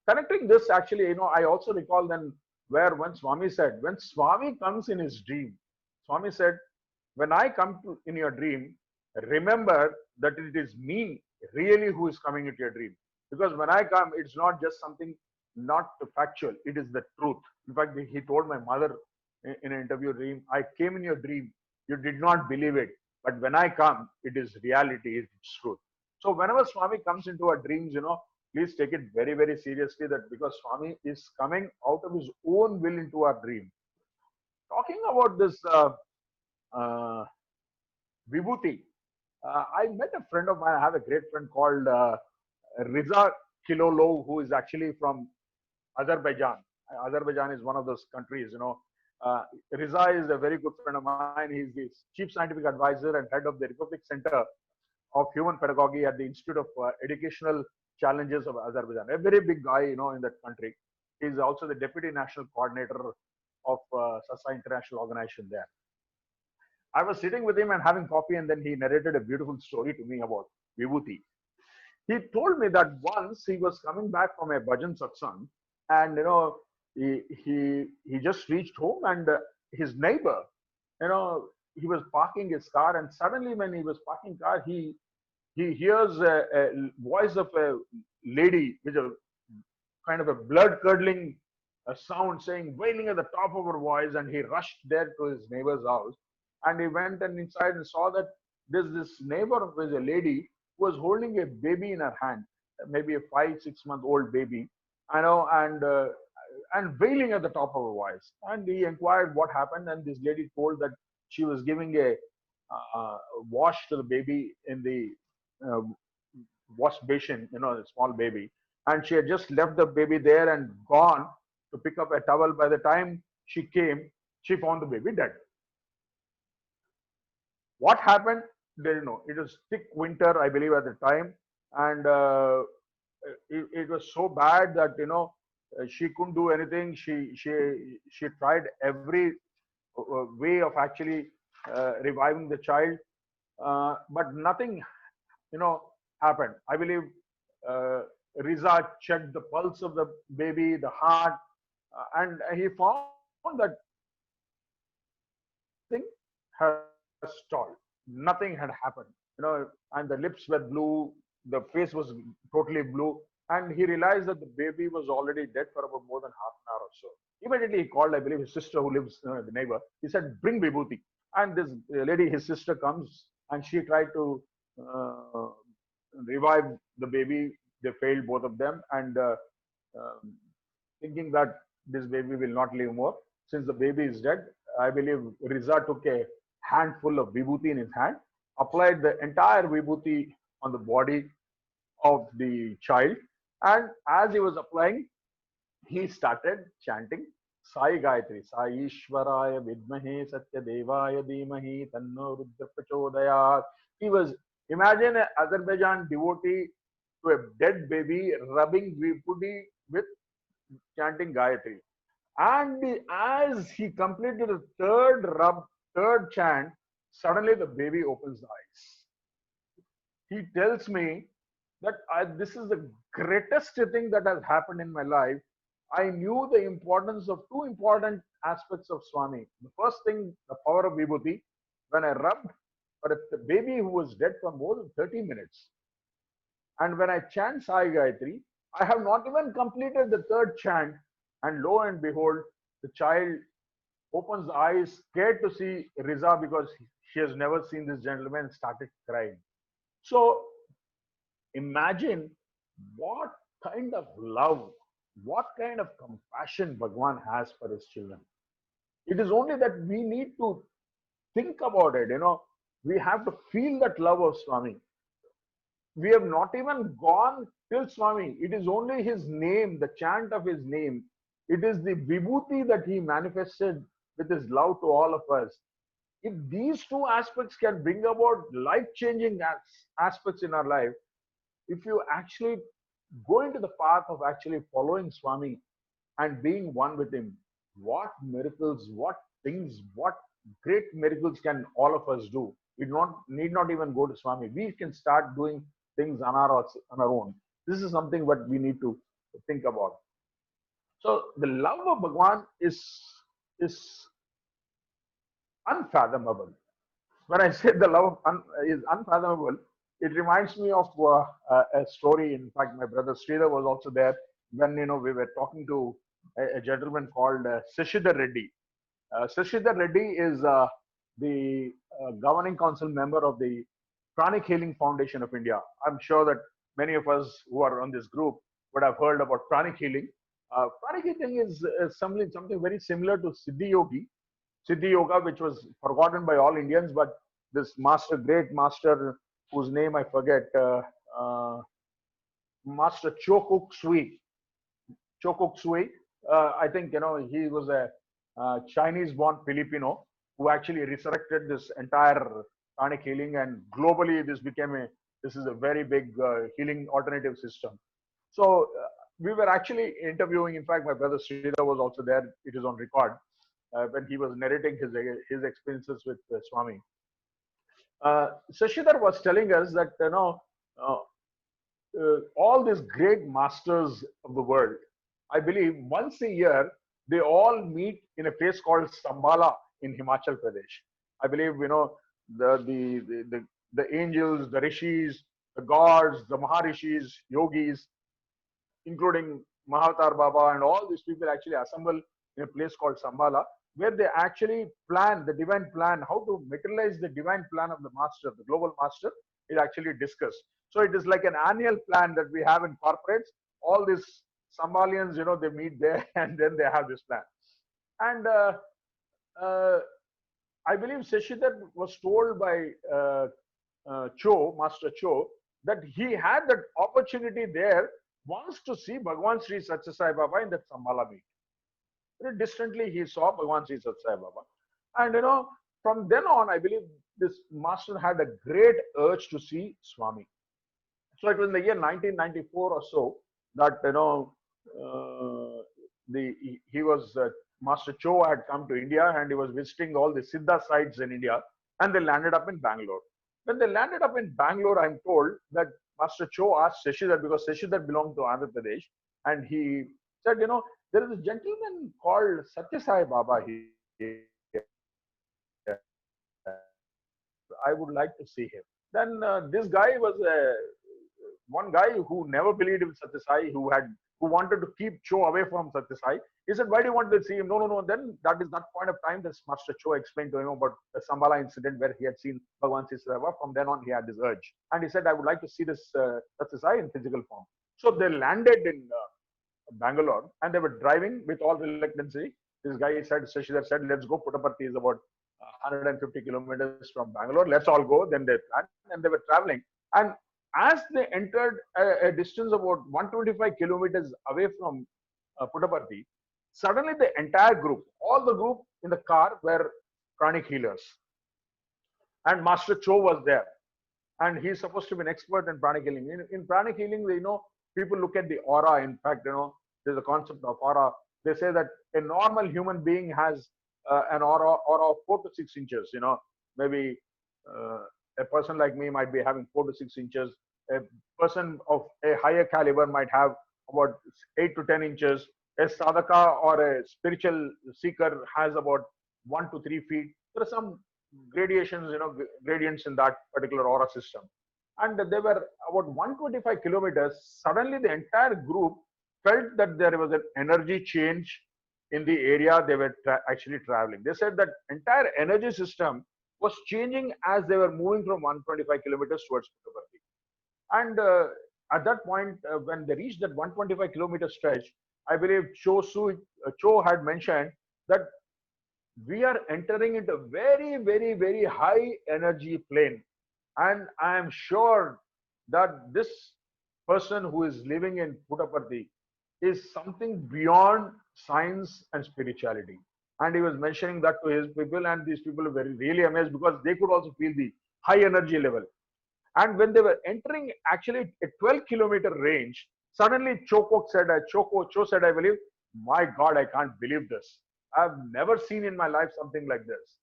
Connecting this, actually, I also recall then where when Swami said, when Swami comes in his dream, Swami said, when I come in your dream, remember that it is me really who is coming into your dream. Because when I come, it's not just something not factual, it is the truth. In fact, he told my mother in an interview dream, I came in your dream, you did not believe it, but when I come, it is reality, it's truth. So whenever Swami comes into our dreams, please take it very, very seriously, that because Swami is coming out of his own will into our dream. Talking about this Vibhuti, I met a friend of mine. I have a great friend called Riza Kilolov, who is actually from Azerbaijan. Azerbaijan is one of those countries, Riza is a very good friend of mine. He's the chief scientific advisor and head of the Republic Center of Human Pedagogy at the Institute of Educational Challenges of Azerbaijan. A very big guy, in that country. He's also the deputy national coordinator of SASA International Organization there. I was sitting with him and having coffee, and then he narrated a beautiful story to me about Vibhuti. He told me that once he was coming back from a bhajan satsang, and he just reached home, and his neighbor, he was parking his car, and suddenly when he was parking car, he hears a voice of a lady with a kind of a blood curdling sound saying, wailing at the top of her voice, and he rushed there to his neighbor's house, and he went and inside and saw that there's this neighbor was a lady who was holding a baby in her hand, maybe a 5-6 month old baby, and and wailing at the top of her voice. And he inquired what happened, and this lady told that she was giving a wash to the baby in the uh, wash basin, the small baby, and she had just left the baby there and gone to pick up a towel. By the time she came, she found the baby dead. What happened? They didn't know. It was thick winter, I believe, at the time, and it was so bad that she couldn't do anything. She tried every way of actually reviving the child, but nothing happened. I believe Riza checked the pulse of the baby, the heart, and he found that thing has stalled. Nothing had happened, and the lips were blue, the face was totally blue, and he realized that the baby was already dead for about more than half an hour or so. Immediately he called, I believe, his sister who lives, the neighbor. He said, "Bring Vibhuti." And this lady, his sister, comes and she tried to uh, revive the baby. They failed, both of them, and um, thinking that this baby will not live more. Since the baby is dead, I believe Riza took a handful of vibhuti in his hand, applied the entire vibhuti on the body of the child, and as he was applying, he started chanting Sai Gayatri, Sai Ishwaraya Vidmahe Satya Devaya Dhimahi Tanno Rudra Prachodayat. He was, imagine an Azerbaijan devotee to a dead baby rubbing vibhuti with chanting Gayatri. And as he completed the third rub, third chant, suddenly the baby opens the eyes. He tells me that this is the greatest thing that has happened in my life. I knew the importance of two important aspects of Swami. The first thing, the power of Vibhuti. When I rubbed for the baby who was dead for more than 30 minutes, and when I chant Sai Gayatri, I have not even completed the third chant, and lo and behold, the child opens the eyes, scared to see Riza because she has never seen this gentleman, and started crying. So imagine what kind of love, what kind of compassion Bhagwan has for his children. It is only that we need to think about it. We have to feel that love of Swami. We have not even gone till Swami. It is only his name, the chant of his name. It is the vibhuti that he manifested with his love to all of us. If these two aspects can bring about life-changing aspects in our life, if you actually go into the path of actually following Swami and being one with him, what miracles, what things, what great miracles can all of us do? We need not even go to Swami. We can start doing things on our own. This is something what we need to think about. So the love of Bhagwan is unfathomable. When I say the love is unfathomable, it reminds me of a story. In fact, my brother Sridhar was also there when we were talking to a gentleman called Seshidhar Reddy. Seshidhar Reddy is the governing council member of the Pranic Healing Foundation of India. I'm sure that many of us who are on this group would have heard about pranic healing. Pranic healing is something very similar to Siddhi Yoga, which was forgotten by all Indians, but this great master, whose name I forget, Master Chokuk Sui. I think he was a Chinese-born Filipino who actually resurrected this entire pranic healing, and globally this is a very big healing alternative system. So we were actually interviewing. In fact, my brother Sridhar was also there. It is on record when he was narrating his experiences with Swami. Sashidhar was telling us that all these great masters of the world, I believe once a year they all meet in a place called Sambala in Himachal Pradesh. I believe the angels, the rishis, the gods, the maharishis, yogis, including Mahavatar Baba, and all these people actually assemble in a place called Sambala, where they actually plan the divine plan, how to materialize the divine plan of the master, the global master, is actually discussed. So it is like an annual plan that we have in corporates. All these Sambalians, they meet there and then they have this plan. And uh, I believe Shashidhar was told by Master Cho, that he had that opportunity there once to see Bhagwan Sri Satya Sai Baba in that Sambala meet. Very distantly, he saw Bhagwan Sri Satya Sai Baba. And from then on, I believe this master had a great urge to see Swami. So it was in the year 1994 or so that he was Master Cho had come to India and he was visiting all the Siddha sites in India, and they landed up in Bangalore. When they landed up in Bangalore, I'm told that Master Cho asked Shashidhar, because Shashidhar belonged to Andhra Pradesh, and he said, there is a gentleman called Satya Sai Baba here. I would like to see him. Then this guy was one guy who never believed in Satya Sai, who wanted to keep Cho away from Satya Sai. He said, why do you want to see him? No, no, no. Then that is that point of time that Master Cho explained to him about the Sambala incident where he had seen Bhagwan Sisrava. From then on, he had this urge. And he said, I would like to see this Satya Sai in physical form. So they landed in Bangalore and they were driving with all reluctancy. This guy said, Shashidhar said, let's go. Puttaparthi is about 150 kilometers from Bangalore. Let's all go. Then they planned and they were traveling. And as they entered a distance about 125 kilometers away from Puttaparthi, suddenly the entire group, all the group in the car were pranic healers. And Master Cho was there. And he's supposed to be an expert in pranic healing. In pranic healing, people look at the aura. In fact, there's a concept of aura. They say that a normal human being has an aura of 4 to 6 inches. Maybe a person like me might be having 4 to 6 inches. A person of a higher caliber might have about 8 to 10 inches. A sadhaka or a spiritual seeker has about 1 to 3 feet. There are some gradations, gradients in that particular aura system. And they were about 125 kilometers. Suddenly, the entire group felt that there was an energy change in the area they were actually traveling. They said that entire energy system was changing as they were moving from 125 kilometers towards Puttaparthi. And at that point, when they reached that 125 kilometer stretch, I believe Cho had mentioned that we are entering into a very, very, very high energy plane. And I am sure that this person who is living in Puttaparthi is something beyond science and spirituality. And he was mentioning that to his people, and these people were really amazed because they could also feel the high energy level. And when they were entering actually a 12-kilometer range, suddenly Cho said, I believe, my God, I can't believe this. I've never seen in my life something like this.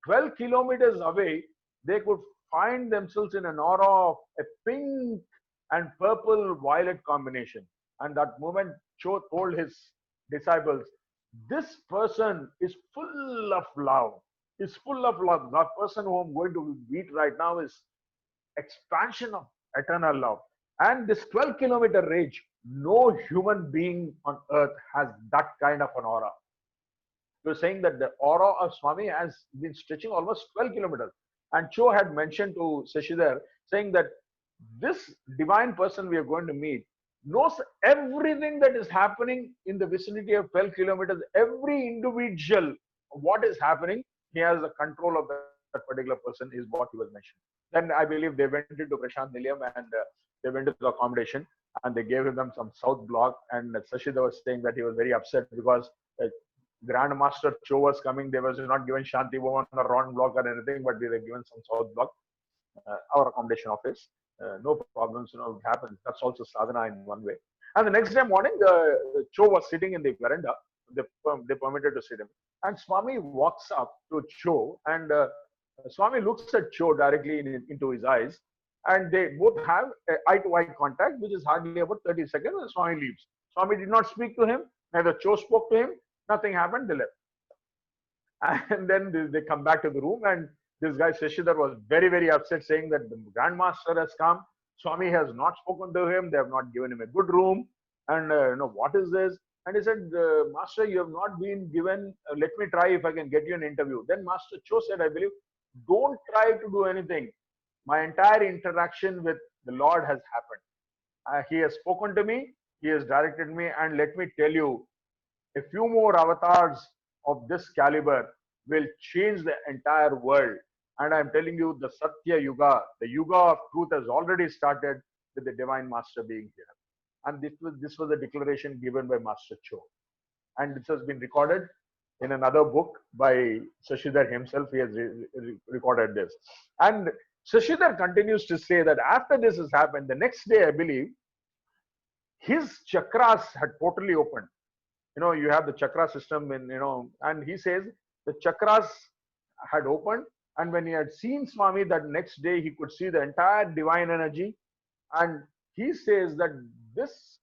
12 kilometers away, they could find themselves in an aura of a pink and purple violet combination. And that moment, Cho told his disciples, this person is full of love. Is full of love. That person who I'm going to meet right now is expansion of eternal love. And this 12-kilometer range, no human being on earth has that kind of an aura. He was saying that the aura of Swami has been stretching almost 12 kilometers. And Cho had mentioned to Shashidhar, saying that this divine person we are going to meet knows everything that is happening in the vicinity of 12 kilometers. Every individual, what is happening, he has the control of that particular person, is what he was mentioning. Then I believe they went into Prashant Nilayam and they went to the accommodation and they gave them some South Block. And Shashidhar was saying that he was very upset because Grandmaster Cho was coming. They was not given Shanti Bhavan or Ron Block or anything, but they were given some South Block, our accommodation office. No problems, it happens. That's also sadhana in one way. And the next day morning, the Cho was sitting in the veranda. They permitted to sit him. And Swami walks up to Cho, and Swami looks at Cho directly into his eyes, and they both have eye-to-eye contact, which is hardly about 30 seconds, and Swami leaves. Swami did not speak to him, neither Cho spoke to him, nothing happened, they left. And then they come back to the room, and this guy Shashidhar was very, very upset, saying that the Grandmaster has come, Swami has not spoken to him, they have not given him a good room, and what is this? And he said, Master, you have not been given, let me try if I can get you an interview. Then Master Cho said, I believe, don't try to do anything. My entire interaction with the Lord has happened. He has spoken to me. He has directed me, and let me tell you, a few more avatars of this caliber will change the entire world. And I'm telling you, the Sathya Yuga, the Yuga of truth has already started with the Divine Master being here. And this was a declaration given by Master Cho. And this has been recorded in another book by Shashidhar himself. He has recorded this. And Shashidhar continues to say that after this has happened, the next day, I believe, his chakras had totally opened. You have the chakra system and he says the chakras had opened, and when he had seen Swami that next day, he could see the entire divine energy. And he says that this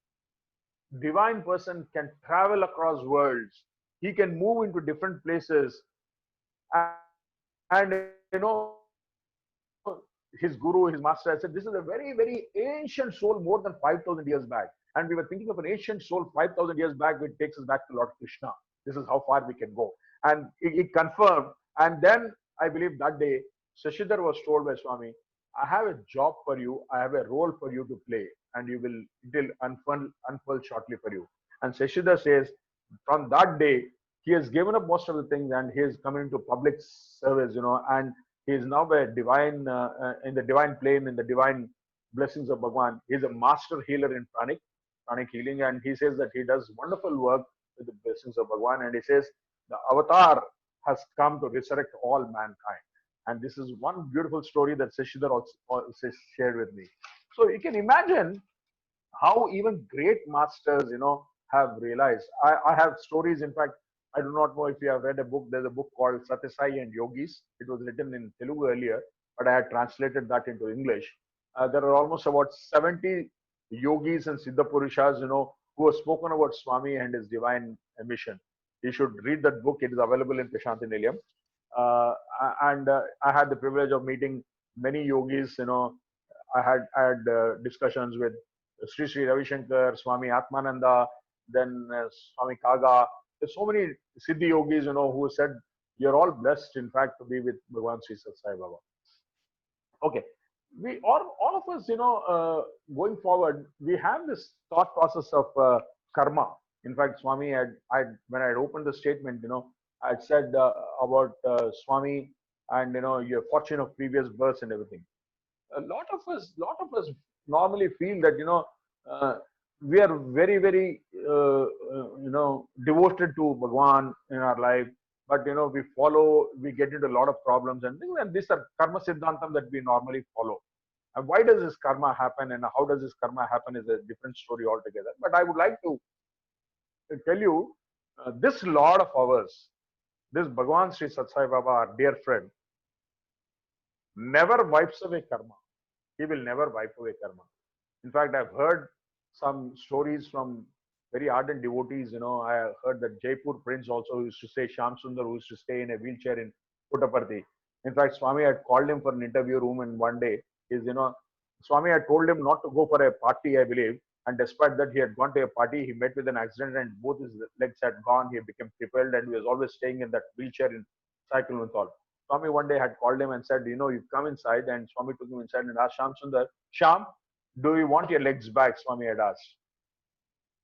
divine person can travel across worlds. He can move into different places. And his guru, his master, had said, this is a very, very ancient soul more than 5,000 years back. And we were thinking of an ancient soul 5,000 years back, which takes us back to Lord Krishna. This is how far we can go. And he confirmed. And then I believe that day, Shashidhar was told by Swami, I have a job for you. I have a role for you to play. And it will unfold shortly for you. And Shashidhar says, from that day, he has given up most of the things and he is coming into public service, and he is now a divine, in the divine plane, in the divine blessings of Bhagwan. He is a master healer in pranic healing, and he says that he does wonderful work with the blessings of Bhagwan, and he says the avatar has come to resurrect all mankind. And this is one beautiful story that Shashidhar also shared with me. So you can imagine how even great masters, have realized. I have stories. In fact, I do not know if you have read a book. There's a book called Satyasai and Yogis. It was written in Telugu earlier, but I had translated that into English. There are almost about 70 yogis and Siddha Purushas, who have spoken about Swami and his divine mission. You should read that book. It is available in Prashanti Nilayam. And I had the privilege of meeting many yogis. I had discussions with Sri Ravi Shankar, Swami Atmananda, then Swami Kaga. There's so many Siddhi yogis, who said, you're all blessed, in fact, to be with Bhagwan Sri Sat Sai Baba. Okay. We all of us, going forward, we have this thought process of karma. In fact, Swami when I had opened the statement, I had said about Swami and your fortune of previous births and everything. A lot of us normally feel that we are very, very devoted to Bhagwan in our life, but we get into a lot of problems and things, and these are karma siddhantam that we normally follow. And why does this karma happen, and how does this karma happen is a different story altogether. But I would like to tell you, this Lord of ours, this Bhagwan Sri Sat Sai Baba, our dear friend, never wipes away karma. He will never wipe away karma. In fact, I've heard some stories from very ardent devotees. I heard that Jaipur Prince also used to say, Shyam Sundar, who used to stay in a wheelchair in Puttaparthi. In fact, Swami had called him for an interview room, and one day, Swami had told him not to go for a party, I believe. And despite that, he had gone to a party. He met with an accident, and both his legs had gone. He became crippled, and he was always staying in that wheelchair in Cycle Menthol. Swami one day had called him and said, you come inside. And Swami took him inside and asked Shyam Sundar, Shyam, do you want your legs back? Swami had asked.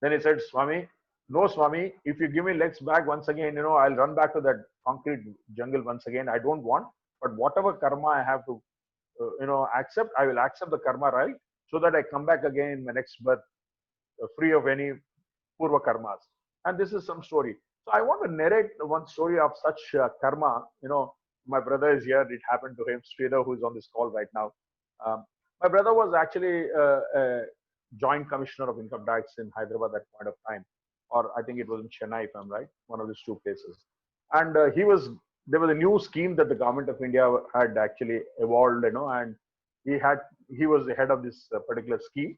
Then he said, Swami, no, Swami, if you give me legs back once again, I'll run back to that concrete jungle once again. I don't want, but whatever karma I have to, accept, I will accept the karma, right? So that I come back again in my next birth, free of any purva karmas. And this is some story. So I want to narrate one story of such karma. My brother is here. It happened to him, Sridhar, who is on this call right now. My brother was actually a joint commissioner of income tax in Hyderabad at that point of time, or I think it was in Chennai, if I'm right, one of these two places. And there was a new scheme that the government of India had actually evolved, and he was the head of this particular scheme.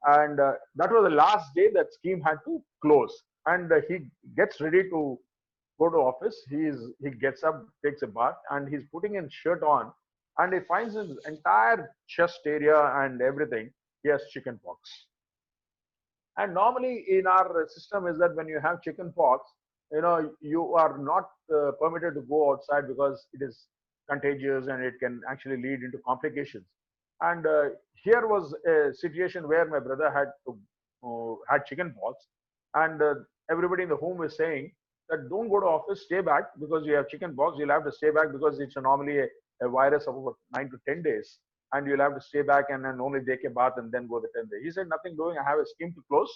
And that was the last day that scheme had to close. And he gets ready to go to office. He gets up, takes a bath, and he's putting his shirt on, and he finds his entire chest area and everything, he has chicken pox. And normally in our system is that when you have chicken pox, you are not permitted to go outside because it is contagious and it can actually lead into complications. And here was a situation where my brother had to had chicken pox, and everybody in the home is saying that don't go to office, stay back because you have chicken pox. You'll have to stay back because it's normally a virus of about 9 to 10 days, and you'll have to stay back and then only take a bath and then go the 10 days. He said, nothing doing. I have a scheme to close,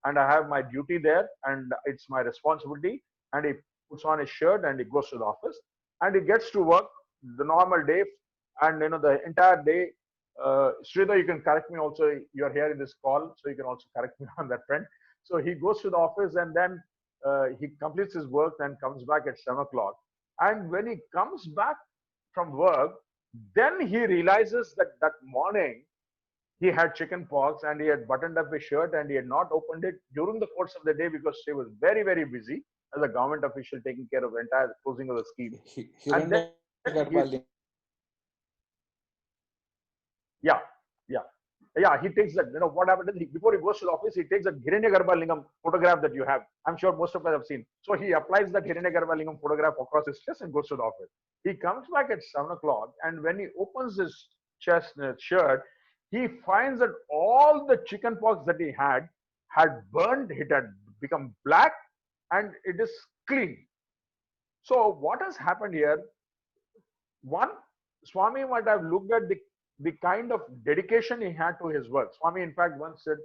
and I have my duty there, and it's my responsibility. And he puts on his shirt and he goes to the office, and he gets to work the normal day, and the entire day. Sridhar, you can correct me also. You're here in this call, so you can also correct me on that front. So he goes to the office, and then he completes his work and comes back at 7 o'clock. And when he comes back from work, then he realizes that that morning he had chicken pox and he had buttoned up his shirt and he had not opened it during the course of the day because he was very, very busy as a government official taking care of the entire closing of the scheme. And then yeah, yeah. Yeah, he takes that, what happened is before he goes to the office, he takes that Hiranyagarbha Lingam photograph that you have. I'm sure most of us have seen. So he applies that Hiranyagarbha Lingam photograph across his chest and goes to the office. He comes back at 7 o'clock, and when he opens his chest shirt, he finds that all the chicken pox that he had burned, it had become black, and it is clean. So what has happened here? One, Swami might have looked at the kind of dedication he had to his work. Swami, in fact, once said,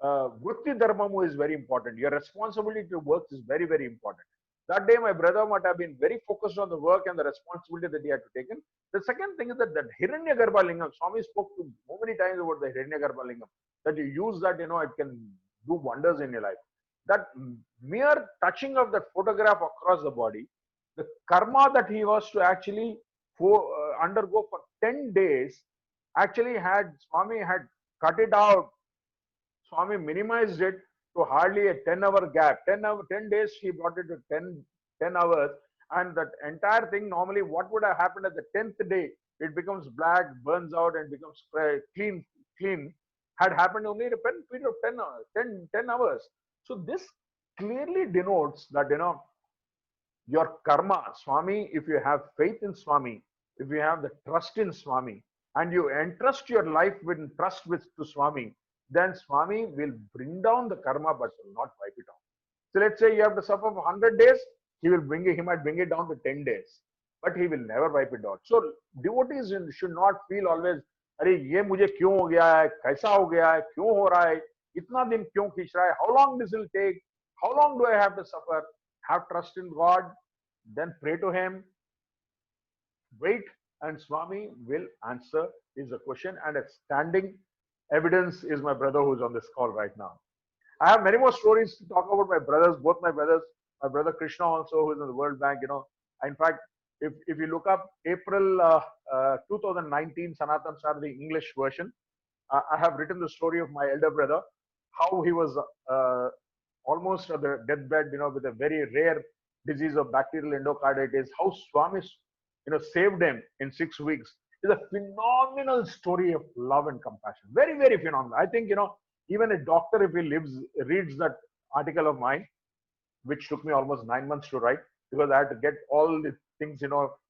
Vritti Dharmamu is very important. Your responsibility to work is very, very important. That day, my brother might have been very focused on the work and the responsibility that he had to take in. The second thing is that Hiranyagarbha Lingam, Swami spoke to so many times about the Hiranyagarbha Lingam, that you use that, it can do wonders in your life. That mere touching of that photograph across the body, the karma that he was to actually undergo for 10 days, actually Swami had cut it out. Swami minimized it to hardly a 10-hour gap. 10 days, he brought it to 10 hours. And that entire thing, normally what would have happened at the 10th day, it becomes black, burns out and becomes clean, had happened only in a period of 10 hours. So this clearly denotes that, your karma, Swami, if you have faith in Swami, if you have the trust in Swami, and you entrust your life with trust to Swami, then Swami will bring down the karma but will not wipe it off. So let's say you have to suffer for 100 days, he might bring it down to 10 days, but he will never wipe it out. So devotees should not feel always, अरे ये मुझे क्यों हो गया है, कैसा हो गया है, क्यों हो रहा है, इतना दिन क्यों खींच रहा है, how long this will take, how long do I have to suffer? Have trust in God, then pray to Him, wait, and Swami will answer is a question, and a standing evidence is my brother who's on this call right now. I have many more stories to talk about my brothers, both my brothers, my brother Krishna also, who is in the World Bank. In fact, if you look up April 2019 Sanatan Sar, the English version, I have written the story of my elder brother, how he was almost at the deathbed, with a very rare disease of bacterial endocarditis, how Swami saved him in 6 weeks. It's a phenomenal story of love and compassion. Very, very phenomenal. I think, even a doctor, if he reads that article of mine, which took me almost 9 months to write, because I had to get all the things,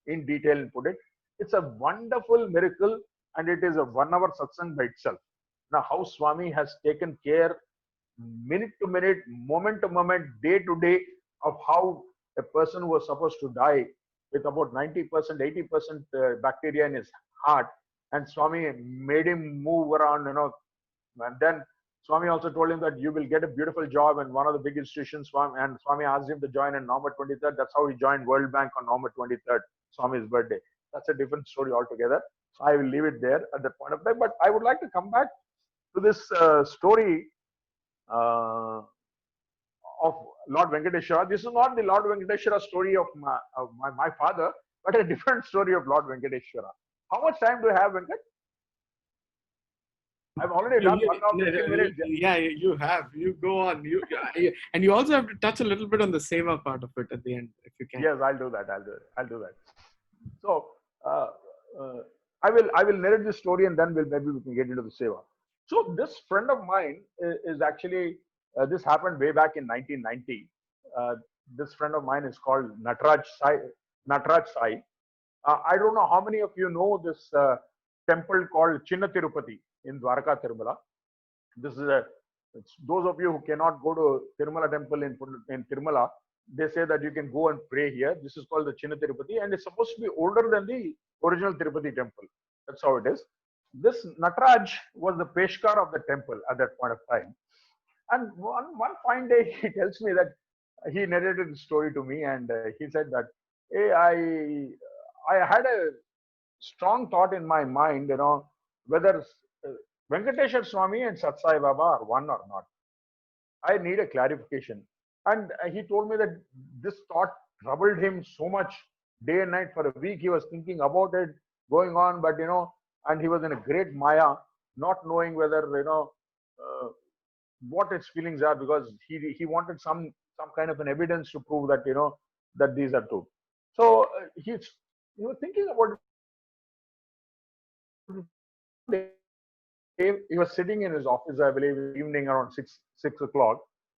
in detail and put it. It's a wonderful miracle, and it is a 1 hour satsang by itself. Now, how Swami has taken care minute to minute, moment to moment, day to day, of how a person who was supposed to die with about 90%, 80% bacteria in his heart, and Swami made him move around, and then Swami also told him that you will get a beautiful job in one of the big institutions, and Swami asked him to join on November 23rd. That's how he joined World Bank on November 23rd, Swami's birthday. That's a different story altogether. So I will leave it there at that point of time. But I would like to come back to this story of Lord Venkateshwara. This is not the Lord Venkateshwara story of my father, but a different story of Lord Venkateshwara. How much time do I have, Venkat? I've already done 1 hour 15 minutes. Yeah, you have. You go on. And you also have to touch a little bit on the seva part of it at the end, if you can. Yes, I'll do that. I'll do that. So I will narrate this story, and then maybe we can get into the seva. So this friend of mine is actually this happened way back in 1990. This friend of mine is called Nataraj Sai. I don't know how many of you know this temple called Chinna Tirupati in Dwarka, Tirumala. This is a those of you who cannot go to Tirumala temple in Tirumala, they say that you can go and pray here. This is called the Chinna Tirupati, and it's supposed to be older than the original Tirupati temple. That's how it is. This Nataraj was the Peshkar of the temple at that point of time. And one fine day, he tells me that he narrated the story to me, and he said that, hey, I had a strong thought in my mind, whether Venkateshwar Swami and Satsai Baba are one or not. I need a clarification. And he told me that this thought troubled him so much day and night. For a week, he was thinking about it going on, but and he was in a great maya, not knowing whether what its feelings are, because he wanted some kind of an evidence to prove that that these are true. So he's thinking about it. He was sitting in his office, I believe, evening around 6 o'clock,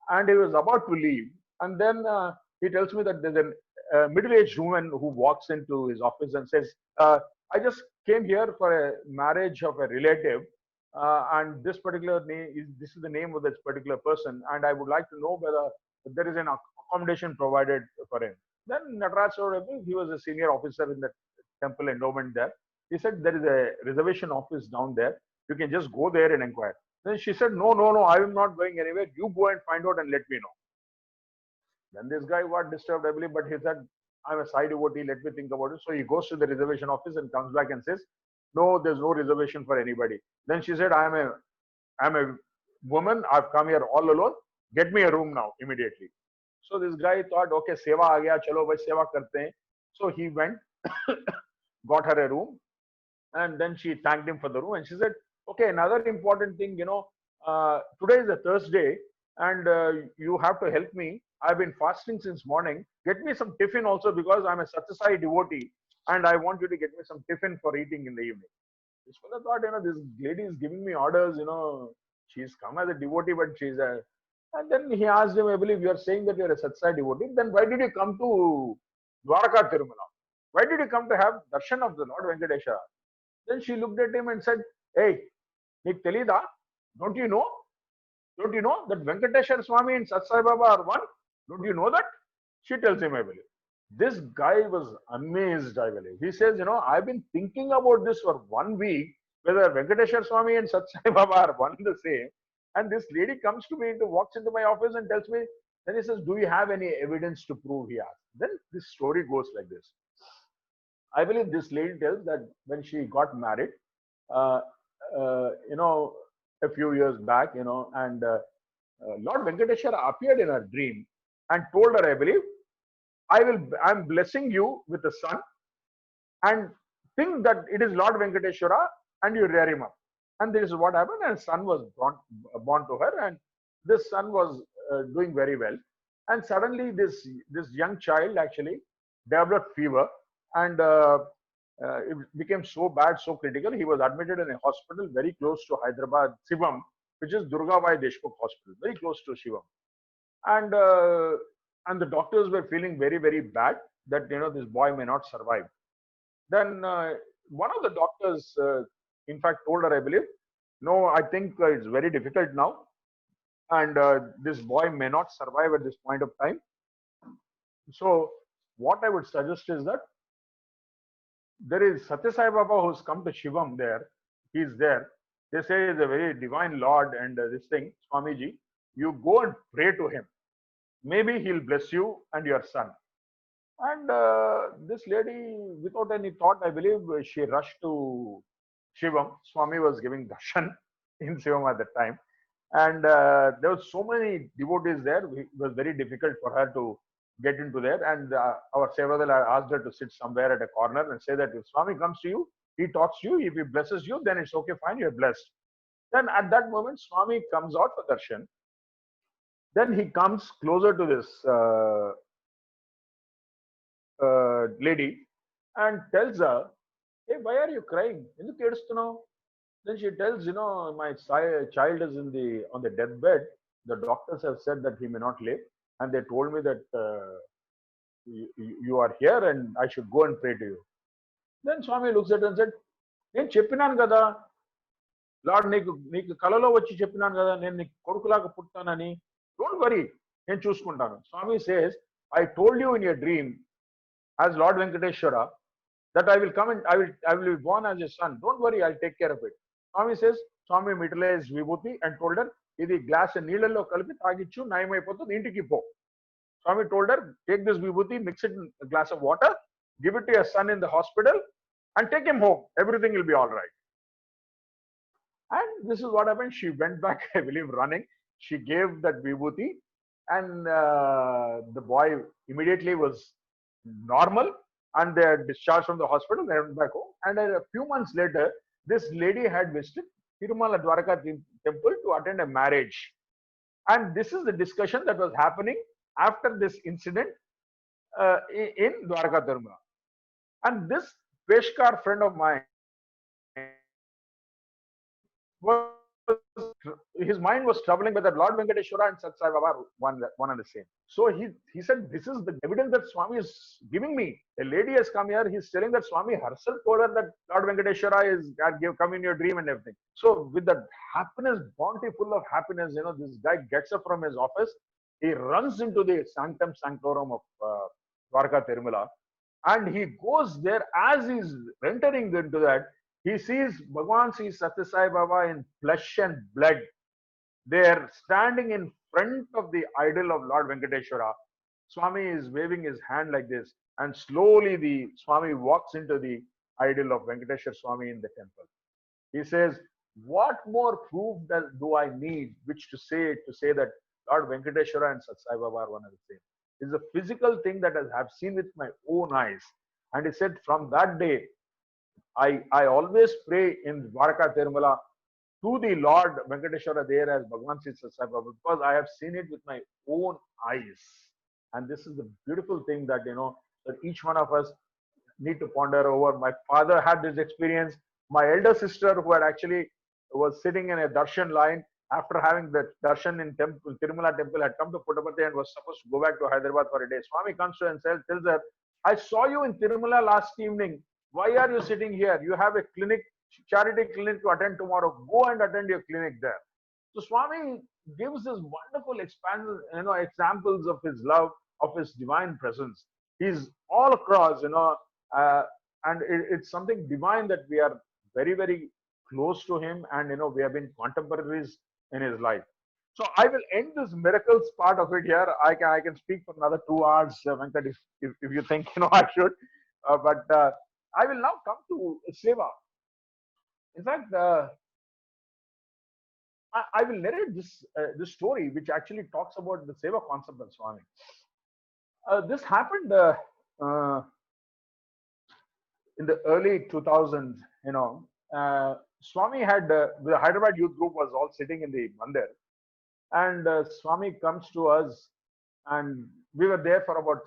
and he was about to leave. And then he tells me that there's a middle-aged woman who walks into his office and says, I just came here for a marriage of a relative, and this particular this is the name of this particular person, and I would like to know whether there is an accommodation provided for him. Then Nataraj, he was a senior officer in the temple endowment there. He said there is a reservation office down there. You can just go there and inquire. Then she said, no, I am not going anywhere. You go and find out and let me know. Then this guy got disturbed, I believe, but he said, I'm a Sai devotee, let me think about it. So he goes to the reservation office and comes back and says, no, there's no reservation for anybody. Then she said, I'm a woman, I've come here all alone. Get me a room now, immediately. So this guy thought, okay, seva aa gaya, chalo bhai seva karte hain. So he went, got her a room, and then she thanked him for the room, and she said, okay, another important thing, today is a Thursday, and you have to help me. I've been fasting since morning. Get me some tiffin also, because I'm a Satyasai devotee, and I want you to get me some tiffin for eating in the evening. This fellow thought, this lady is giving me orders, she's come as a devotee, but she's a... And then he asked him, I believe you are saying that you're a Satsai devotee, then why did you come to Dwaraka Tirumala? Why did you come to have darshan of the Lord Venkateshwara? Then she looked at him and said, hey, Nik Telida, don't you know? Don't you know that Venkateshwar Swami and Satsai Baba are one? Don't you know that? She tells him, I believe. This guy was amazed, I believe. He says, I've been thinking about this for 1 week, whether Venkateshwar Swami and Satsai Baba are one and the same. And this lady comes to me, walks into my office and tells me, then he says, do you have any evidence to prove? He asked. Then this story goes like this. I believe this lady tells that when she got married, a few years back, and Lord Venkateshwara appeared in her dream and told her, I believe, I'm blessing you with a son, and think that it is Lord Venkateshwara, and you rear him up. And this is what happened, and son was born to her, and this son was doing very well. And suddenly this young child actually developed fever, and it became so bad, so critical. He was admitted in a hospital very close to Hyderabad Shivam, which is Durgabai Deshmukh Hospital, very close to Shivam. And the doctors were feeling very, very bad that this boy may not survive. Then one of the doctors, in fact, told her, I believe, no, I think it's very difficult now, and this boy may not survive at this point of time. So what I would suggest is that there is Satya Sai Baba who's come to Shivam there. He's there. They say he's a very divine Lord, and this thing, Swamiji, you go and pray to him. Maybe he'll bless you and your son. And this lady, without any thought, I believe, she rushed to Shivam. Swami was giving darshan in Shivam at that time. And there were so many devotees there, it was very difficult for her to get into there. And our Sevadala asked her to sit somewhere at a corner and say that if Swami comes to you, he talks to you, if he blesses you, then it's okay, fine, you're blessed. Then at that moment, Swami comes out for darshan. Then he comes closer to this lady and tells her, hey, why are you crying? Then she tells, my child is on the deathbed. The doctors have said that he may not live, and they told me that you are here and I should go and pray to you. Then Swami looks at her and said, నేను చెప్పినాను కదా Lord, నీకు కలలో వచ్చి చెప్పినాను కదా నేను నీకు కొడుకులాగా పుట్టానని. Don't worry, నేను చూసుకుంటాను. Swami says, I told you in your dream as Lord Venkateshwara that I will come and I will be born as a son. Don't worry, I'll take care of it. Swami says, Swami utilized Vibhuti and told her, ఇది glass నీళ్ళల్లో కలిపి తాగిచ్చు నయమైపోతుంది ఇంటికి పో. Swami told her, take this Vibhuti, mix it in a glass of water, give it to your son in the hospital and take him home. Everything will be all right. And this is what happened. She went back, I believe, running. She gave that Vibhuti and the boy immediately was normal and they are discharged from the hospital. They went back home. And a few months later, this lady had visited Tirumala Dwaraka temple to attend a marriage. And this is the discussion that was happening after this incident in Dwaraka Tirumala. And this Peshkar friend of mine was, his mind was troubling whether Lord Venkateshwara and Sathya Baba are one and the same. So he said, this is the evidence that Swami is giving me. A lady has come here, he's telling that Swami herself told her that Lord Venkateshwara is come in your dream and everything. So with that happiness, bounty full of happiness, this guy gets up from his office, he runs into the sanctum sanctorum of Dwarka Tirumala, and he goes there. As he's entering into that, he sees Bhagwan, sees Sathya Sai Baba in flesh and blood. They are standing in front of the idol of Lord Venkateshwara. Swami is waving his hand like this, and slowly the Swami walks into the idol of Venkateshwara Swami in the temple. He says, what more proof do I need which to say that Lord Venkateshwara and Sathya Sai Baba are one and the same? It's a physical thing that I have seen with my own eyes. And he said, from that day, I always pray in Dwarka Tirumala to the Lord Venkateshwara there as Bhagwan Sri Sathya Sai Baba, because I have seen it with my own eyes. And this is the beautiful thing that, that each one of us need to ponder over. My father had this experience. My elder sister, who had actually was sitting in a darshan line after having the darshan in temple, Tirumala temple, had come to Sitapati and was supposed to go back to Hyderabad for a day. Swami comes to her and tells her, I saw you in Tirumala last evening. Why are you sitting here? You have a clinic, charity clinic to attend tomorrow. Go and attend your clinic there. So Swami gives this wonderful examples of his love, of his divine presence. He's all across, and it's something divine that we are very, very close to him, and we have been contemporaries in his life. So I will end this miracles part of it here. I can speak for another 2 hours, Venkat, if you think I should, but I will now come to Seva. In fact, I will narrate this story, which actually talks about the Seva concept of Swami. This happened in the early 2000s. Swami had the Hyderabad Youth Group was all sitting in the mandir, and Swami comes to us, and we were there for about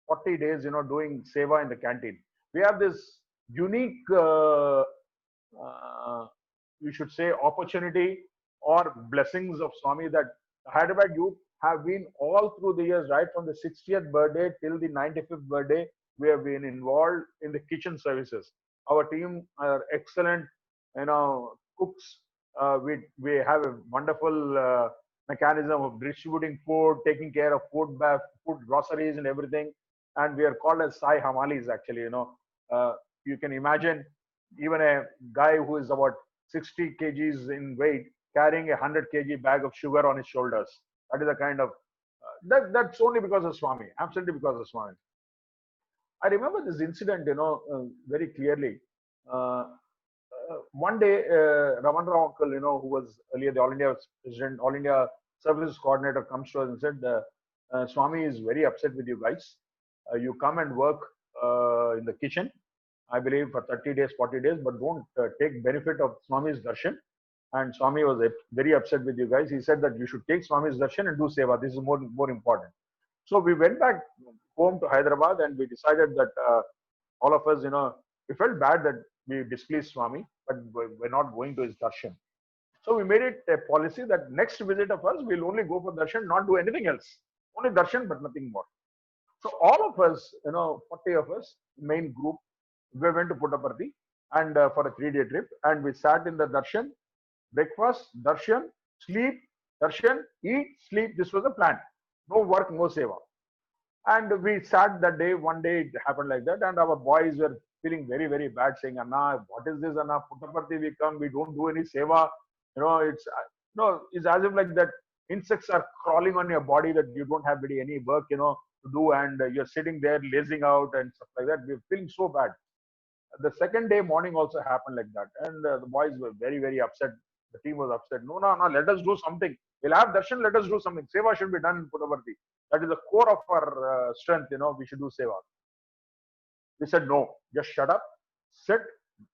40 days, doing Seva in the canteen. We have this unique, we should say, opportunity or blessings of Swami that Hyderabad youth have been all through the years, right from the 60th birthday till the 95th birthday. We have been involved in the kitchen services. Our team are excellent, cooks. We have a wonderful mechanism of distributing food, taking care of food groceries and everything. And we are called as Sai Hamalis, actually. You can imagine even a guy who is about 60 kgs in weight carrying a 100 kg bag of sugar on his shoulders. That is a kind of that's only because of Swami, absolutely because of Swami. I remember this incident, very clearly. One day, Raman Rao uncle, who was earlier the All India president, All India services coordinator, comes to us and said, Swami is very upset with you guys. You come and work in the kitchen, I believe, for 30 days, 40 days, but don't take benefit of Swami's darshan. And Swami was very upset with you guys. He said that you should take Swami's darshan and do seva. This is more important. So we went back home to Hyderabad, and we decided that all of us, we felt bad that we displeased Swami, but we're not going to his darshan. So we made it a policy that next visit of us, we'll only go for darshan, not do anything else. Only darshan, but nothing more. So all of us, 40 of us, main group, we went to Puttaparthi and for a 3-day trip, and we sat in the darshan. breakfast, darshan, sleep, darshan, eat, sleep. This was the plan. No work, no seva. And we sat that day. One day it happened like that, and our boys were feeling very, very bad, saying, "Anna, what is this? Anna, Puttaparthi, we come, we don't do any seva. It's it's as if like that insects are crawling on your body that you don't have really any work, to do, and you're sitting there lazing out and stuff like that. We're feeling so bad. The second day morning also happened like that, and the boys were very, very upset. The team was upset. No, no, no, let us do something. We'll have darshan, let us do something. Seva should be done in Puttaparthi. That is the core of our strength, we should do seva. We said, no, just shut up, sit,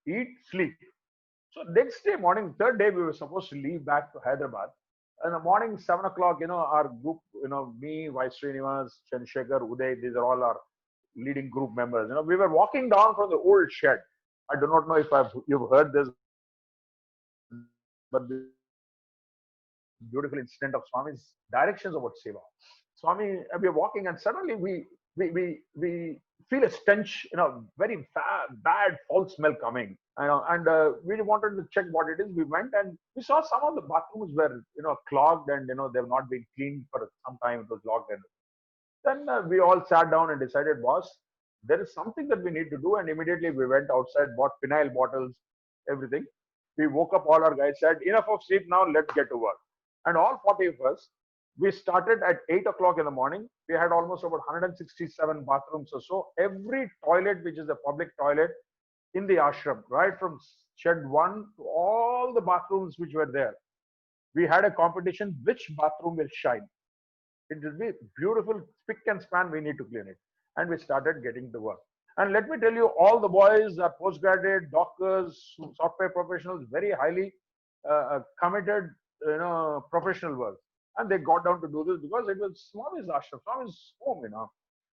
eat, sleep. So next day morning, third day, we were supposed to leave back to Hyderabad. In the morning, 7 o'clock, our group, me, Vice Srinivas, Chandrasekhar, Uday, these are all our leading group members. We were walking down from the old shed. I do not know if you've heard this, but this beautiful incident of Swami's directions about Seva. Swami, we are walking, and suddenly we feel a stench, very bad foul smell coming. And we wanted to check what it is. We went and we saw some of the bathrooms were clogged, and they've not been cleaned for some time. It was locked in. Then we all sat down and decided, boss, there is something that we need to do. And immediately we went outside, bought phenyl bottles, everything. We woke up all our guys, said, enough of sleep now, let's get to work. And all 40 of us, we started at 8 o'clock in the morning. We had almost about 167 bathrooms or so. Every toilet, which is a public toilet in the ashram, right from shed 1 to all the bathrooms which were there, we had a competition, which bathroom will shine. It will be beautiful, spick and span, we need to clean it. And we started getting to work. And let me tell you, all the boys are postgraduate, doctors, software professionals, very highly committed, professional work. And they got down to do this because it was Swami's ashram, Swami's home,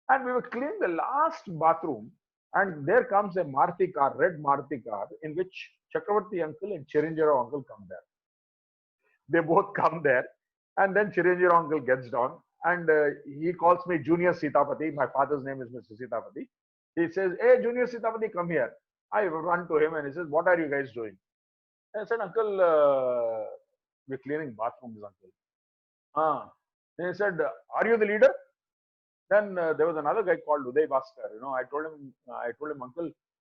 And we were cleaning the last bathroom, and there comes a Maruti car, red Maruti car, in which Chakravarti uncle and Chiranjiro uncle come there. They both come there, and then Chiranjiro uncle gets down, and he calls me Junior Sitapati. My father's name is Mr. Sitapati. He says, hey, Junior Sitapati, come here. I run to him and he says, what are you guys doing? I said, uncle, we're cleaning bathrooms, uncle. Then he said, are you the leader? Then there was another guy called Uday Bhaskar. I told him, uncle,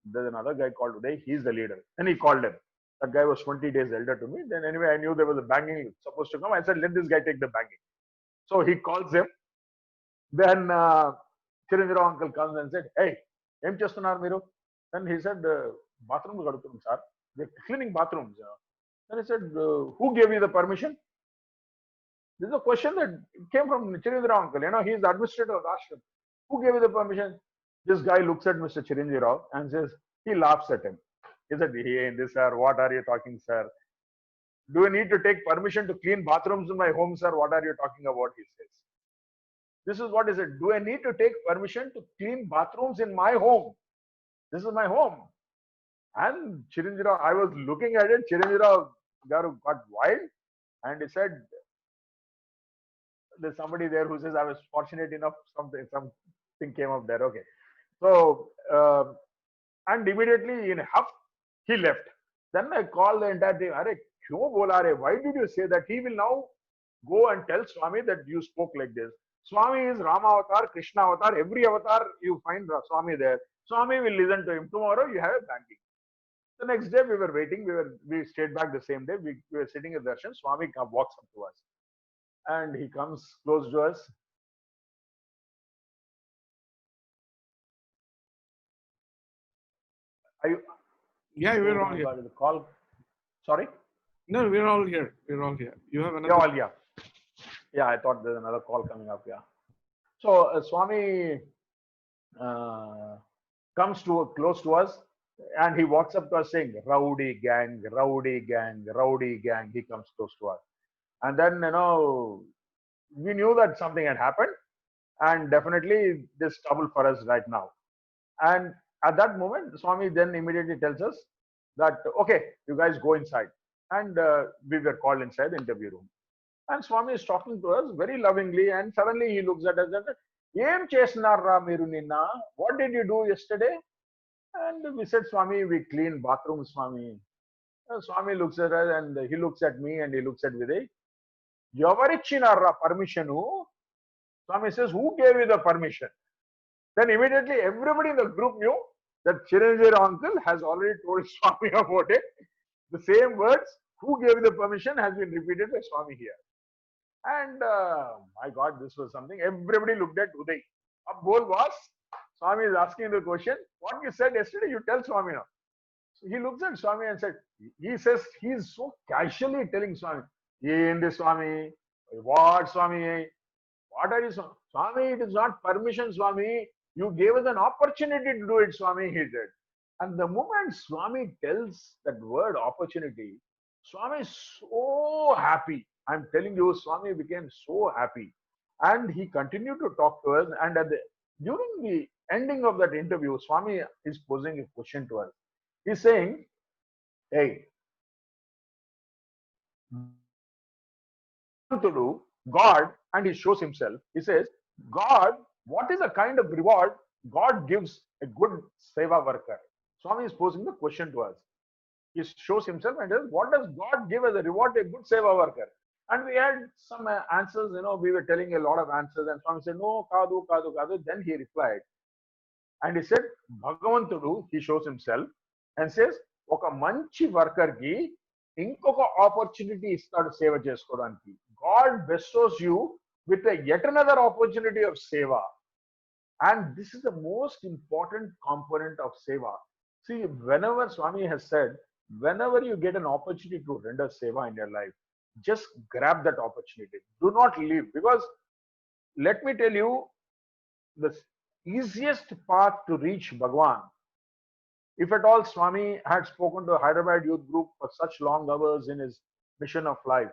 there's another guy called Uday. He's the leader. Then he called him. That guy was 20 days elder to me. Then anyway, I knew there was a banging supposed to come. I said, let this guy take the banging. So he calls him. Then Chiranjiro uncle comes and said, hey, em chestunar meeru? Then he said, bathroom kadutunam sir. We're cleaning bathrooms. Then he said, who gave you the permission? This is a question that came from Chiranjiro uncle. He is the administrator of the ashram. Who gave you the permission? This guy looks at Mr. Chiranjiro and says, he laughs at him. He said, hey, this sir, what are you talking, sir? Do I need to take permission to clean bathrooms in my home, sir? What are you talking about? He says. This is what he said. Do I need to take permission to clean bathrooms in my home? This is my home. And Chiranjiro, I was looking at it. Chiranjiro got wild, and he said, there's somebody there who says I was fortunate enough, something came up there. Okay. So, and immediately in huff, he left. Then I called the entire team. Why did you say that? He will now go and tell Swami that you spoke like this. Swami is Rama avatar, Krishna avatar. Every avatar you find Swami there. Swami will listen to him. Tomorrow you have a banking. The next day we were waiting. We stayed back the same day. We were sitting at darshan. Swami walks up to us, and he comes close to us. Are you? Yeah, we're all here. The call. Sorry. No, we're all here. We're all here. You have another. You're all here. Yeah, I thought there's another call coming up. Yeah. So Swami comes close to us, and he walks up to us saying, "Rowdy gang, rowdy gang, rowdy gang." He comes close to us, and then we knew that something had happened, and definitely there's trouble for us right now. And at that moment, Swami then immediately tells us that, okay, you guys go inside. And we were called inside the interview room. And Swami is talking to us very lovingly, and suddenly he looks at us and says, "Em chesnarra meeru ninna? What did you do yesterday?" And we said, "Swami, we cleaned bathrooms, Swami." Swami looks at us and he looks at me and he looks at Vidya. Yavarichina permission. Swami says, who gave you the permission? Then immediately everybody in the group knew that Chiranjeev uncle has already told Swami about it. The same words, who gave you the permission, has been repeated by Swami here. And my God, this was something. Everybody looked at Uday. Ab bol was, Swami is asking the question, what you said yesterday, you tell Swami now. So he looks at Swami and said, he says, he is so casually telling Swami, in this Swami, what Swami, what are you, Swami, it is not permission, Swami. You gave us an opportunity to do it, Swami, he said. And the moment Swami tells that word opportunity, Swami is so happy. I'm telling you, Swami became so happy. And he continued to talk to us. And during the ending of that interview, Swami is posing a question to us. He's saying, hey, to do God, and he shows himself. He says, God, what is the kind of reward God gives a good seva worker? Swami is posing the question to us. He shows himself and says, what does God give as a reward to a good seva worker? And we had some answers, we were telling a lot of answers, and Swami said, no, kadu, kadu, kadu. Then he replied, and he said, Bhagavantudu, he shows himself and says, oka manchi worker ki inkoka opportunity istadu seva chesukodaniki. God bestows you with yet another opportunity of seva. And this is the most important component of seva. See, whenever Swami has said, whenever you get an opportunity to render seva in your life, just grab that opportunity. Do not leave. Because let me tell you, the easiest path to reach Bhagwan, if at all Swami had spoken to Hyderabad Youth Group for such long hours in his mission of life,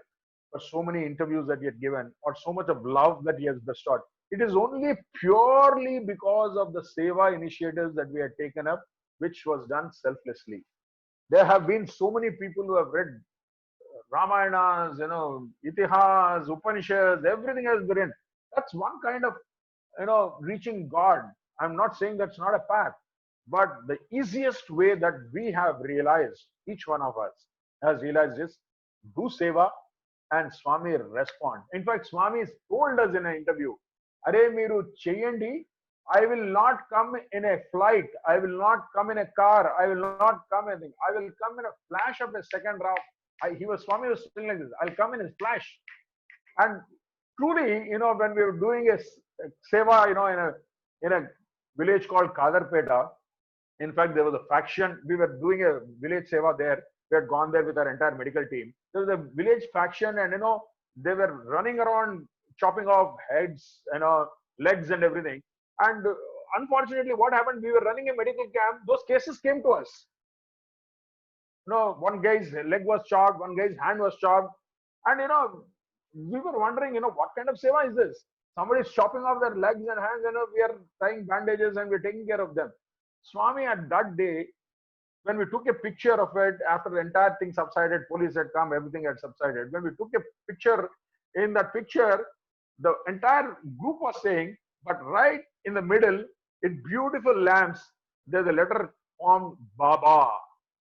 for so many interviews that he had given, or so much of love that he has bestowed, it is only purely because of the seva initiatives that we had taken up, which was done selflessly. There have been so many people who have read Ramayanas, Itihas, Upanishads, everything has been in. That's one kind of, reaching God. I'm not saying that's not a path, but the easiest way that we have realized, each one of us has realized is do seva and Swami respond. In fact, Swami told us in an interview, Are Miru Cheyandi, I will not come in a flight, I will not come in a car, I will not come in, I will come in a flash of a second round. Swami was saying like this, I'll come in a flash. And truly, when we were doing a seva, in a village called Kadarpeta, in fact, there was a faction, we were doing a village seva there. We had gone there with our entire medical team. There was a village faction and, they were running around chopping off heads, legs and everything. And unfortunately, what happened, we were running a medical camp. Those cases came to us. One guy's leg was chopped, one guy's hand was chopped. And, we were wondering, what kind of seva is this? Somebody's chopping off their legs and hands, we are tying bandages and we're taking care of them. Swami at that day, when we took a picture of it, after the entire thing subsided, police had come, everything had subsided. When we took a picture, in that picture, the entire group was saying, but right in the middle, in beautiful lamps, there's a letter formed Baba,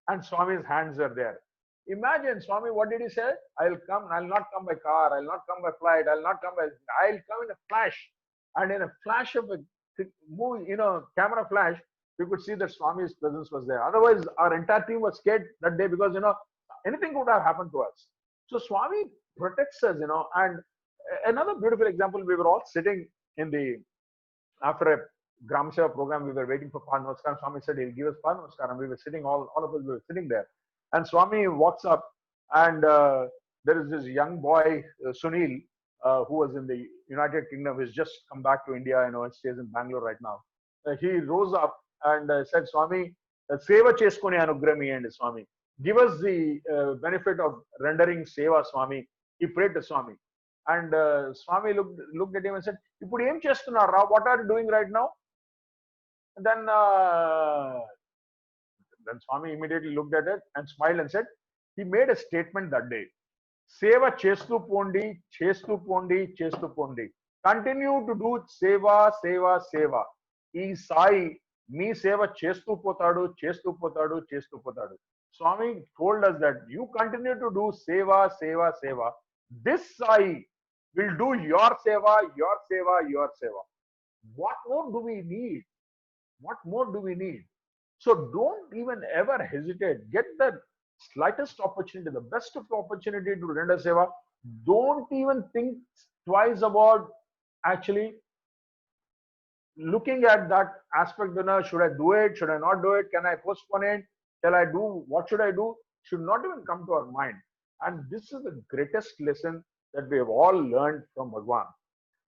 and Swami's hands are there. Imagine, Swami, what did he say? I'll not come by car, I'll not come by flight, I'll come in a flash. And in a flash of a camera flash, we could see that Swami's presence was there. Otherwise, our entire team was scared that day because, anything could have happened to us. So Swami protects us, and another beautiful example, we were all sitting after a Grama Seva program, we were waiting for Padnamaskar. Swami said he'll give us Padnamaskar, and we were sitting, all of us were sitting there. And Swami walks up, and there is this young boy, Sunil, who was in the United Kingdom. He's just come back to India, and stays in Bangalore right now. He rose up and said, Swami, seva cheskone anugrami and Swami. Give us the benefit of rendering seva, Swami. He prayed to Swami. And Swami looked at him and said, Ippudu em chestunnaru? What are you doing right now? And then Swami immediately looked at it and smiled and said, he made a statement that day. Seva chestu pondi, chestu pondi, chestu pondi. Continue to do seva, seva, seva. Ee Sai, me seva chestu potadu, chestu potadu, chestu potadu. Swami told us that you continue to do seva, seva, seva. This I will do your seva, your seva, your seva. What more do we need? What more do we need? So don't even ever hesitate. Get the slightest opportunity, the best of the opportunity to render seva. Don't even think twice about actually looking at that aspect. Should I do it? Should I not do it? Can I postpone it? Shall I do? What should I do? Should not even come to our mind. And this is the greatest lesson that we have all learned from Bhagwan.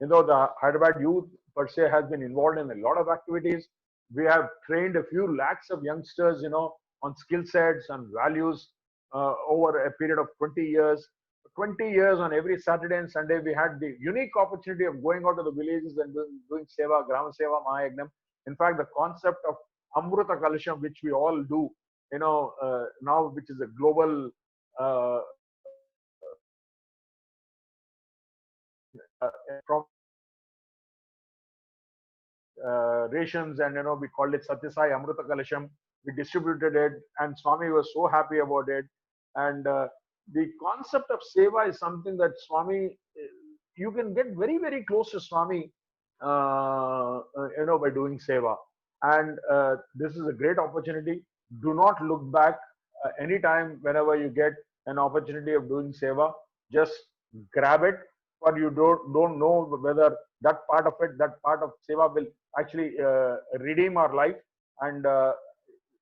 The Hyderabad youth per se has been involved in a lot of activities. We have trained a few lakhs of youngsters, on skill sets and values over a period of 20 years. 20 years on every Saturday and Sunday, we had the unique opportunity of going out to the villages and doing Seva, Grama Seva, Mahayagnam. In fact, the concept of Amruta Kalasham, which we all do, now, which is a global rations, and we called it Sathya Amruta Kalasham. We distributed it, and Swami was so happy about it. And the concept of seva is something that Swami, you can get very, very close to Swami, by doing seva. And this is a great opportunity. Do not look back anytime whenever you get an opportunity of doing seva. Just grab it, but you don't know whether that part of seva will actually redeem our life, and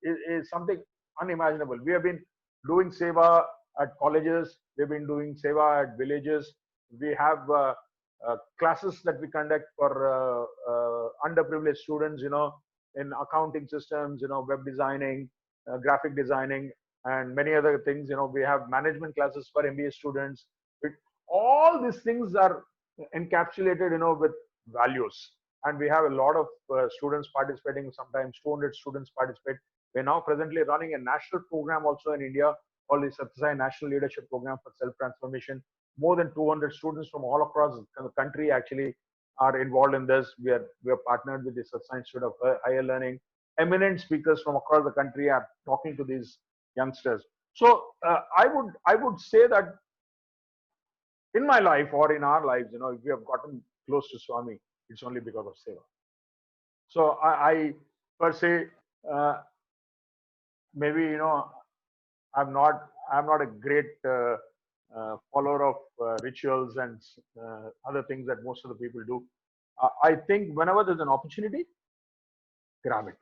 is something unimaginable. We have been doing seva at colleges. We've been doing seva at villages. We have classes that we conduct for underprivileged students, in accounting systems, web designing, graphic designing, and many other things. We have management classes for MBA students. All these things are encapsulated, with values. And we have a lot of students participating, sometimes 200 students participate. We're now presently running a national program also in India, called the Satsangh National Leadership Program for Self-Transformation. More than 200 students from all across the country actually are involved in this. We are partnered with the Satsangh Institute of Higher Learning. Eminent speakers from across the country are talking to these youngsters. So I would say that in my life or in our lives, if we have gotten close to Swami, it's only because of seva. So I per se, maybe I'm not a great follower of rituals and other things that most of the people do. I think whenever there's an opportunity, grab it,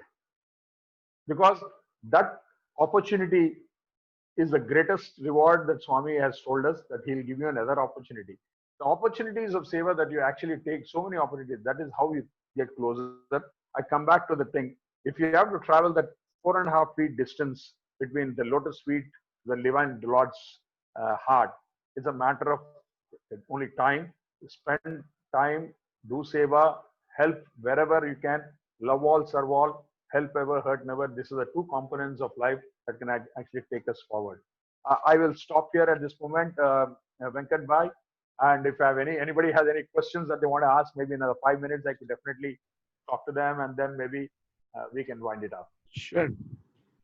because that opportunity is the greatest reward that Swami has told us, that he'll give you another opportunity. The opportunities of seva that you actually take, so many opportunities, that is how you get closer. I come back to the thing. If you have to travel that 4.5 feet distance between the lotus feet, the divine Lord's heart, it's a matter of only time. Spend time, do seva, help wherever you can, love all, serve all, help ever, hurt never. This is the two components of life that can actually take us forward. I will stop here at this moment, Venkat Bhai. And if anybody has any questions that they want to ask, maybe in another 5 minutes, I could definitely talk to them, and then maybe we can wind it up. Sure.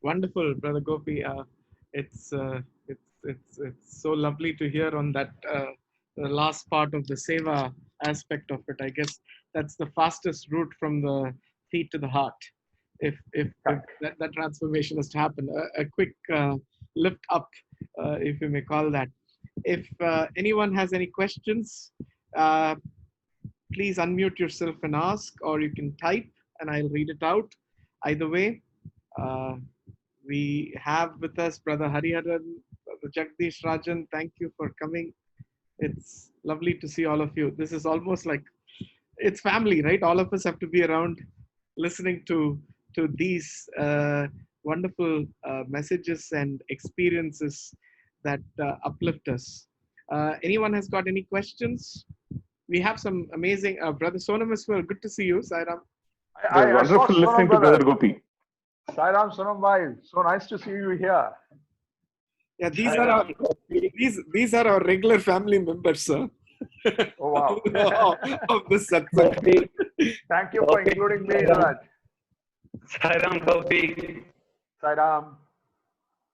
Wonderful, Brother Gopi. It's so lovely to hear on that the last part of the seva aspect of it. I guess that's the fastest route from the feet to the heart. If that transformation has to happen, a quick lift up, if you may call that. If anyone has any questions, please unmute yourself and ask, or you can type and I'll read it out. Either way, we have with us Brother Hariharan, Brother Jagdish Rajan. Thank you for coming. It's lovely to see all of you. This is almost like it's family, right? All of us have to be around listening to these wonderful messages and experiences that uplift us. Anyone has got any questions? We have some amazing Brother Sonam as well. Good to see you, Sairam. Wonderful listening to Brother Gopi. Sairam, Sonam Bhai, so nice to see you here. Yeah, these are our regular family members, sir. Oh wow! Of the Satsangh. Thank you for including me in that. Sairam, Gopi. Sairam.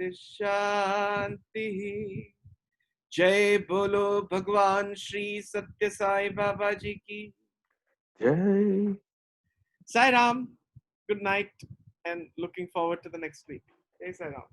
Shanti. Jai Bolo Bhagwan Shri Satya Sai Baba Ji ki. Jai. Sai Ram. Good night and looking forward to the next week. Jai Sai Ram.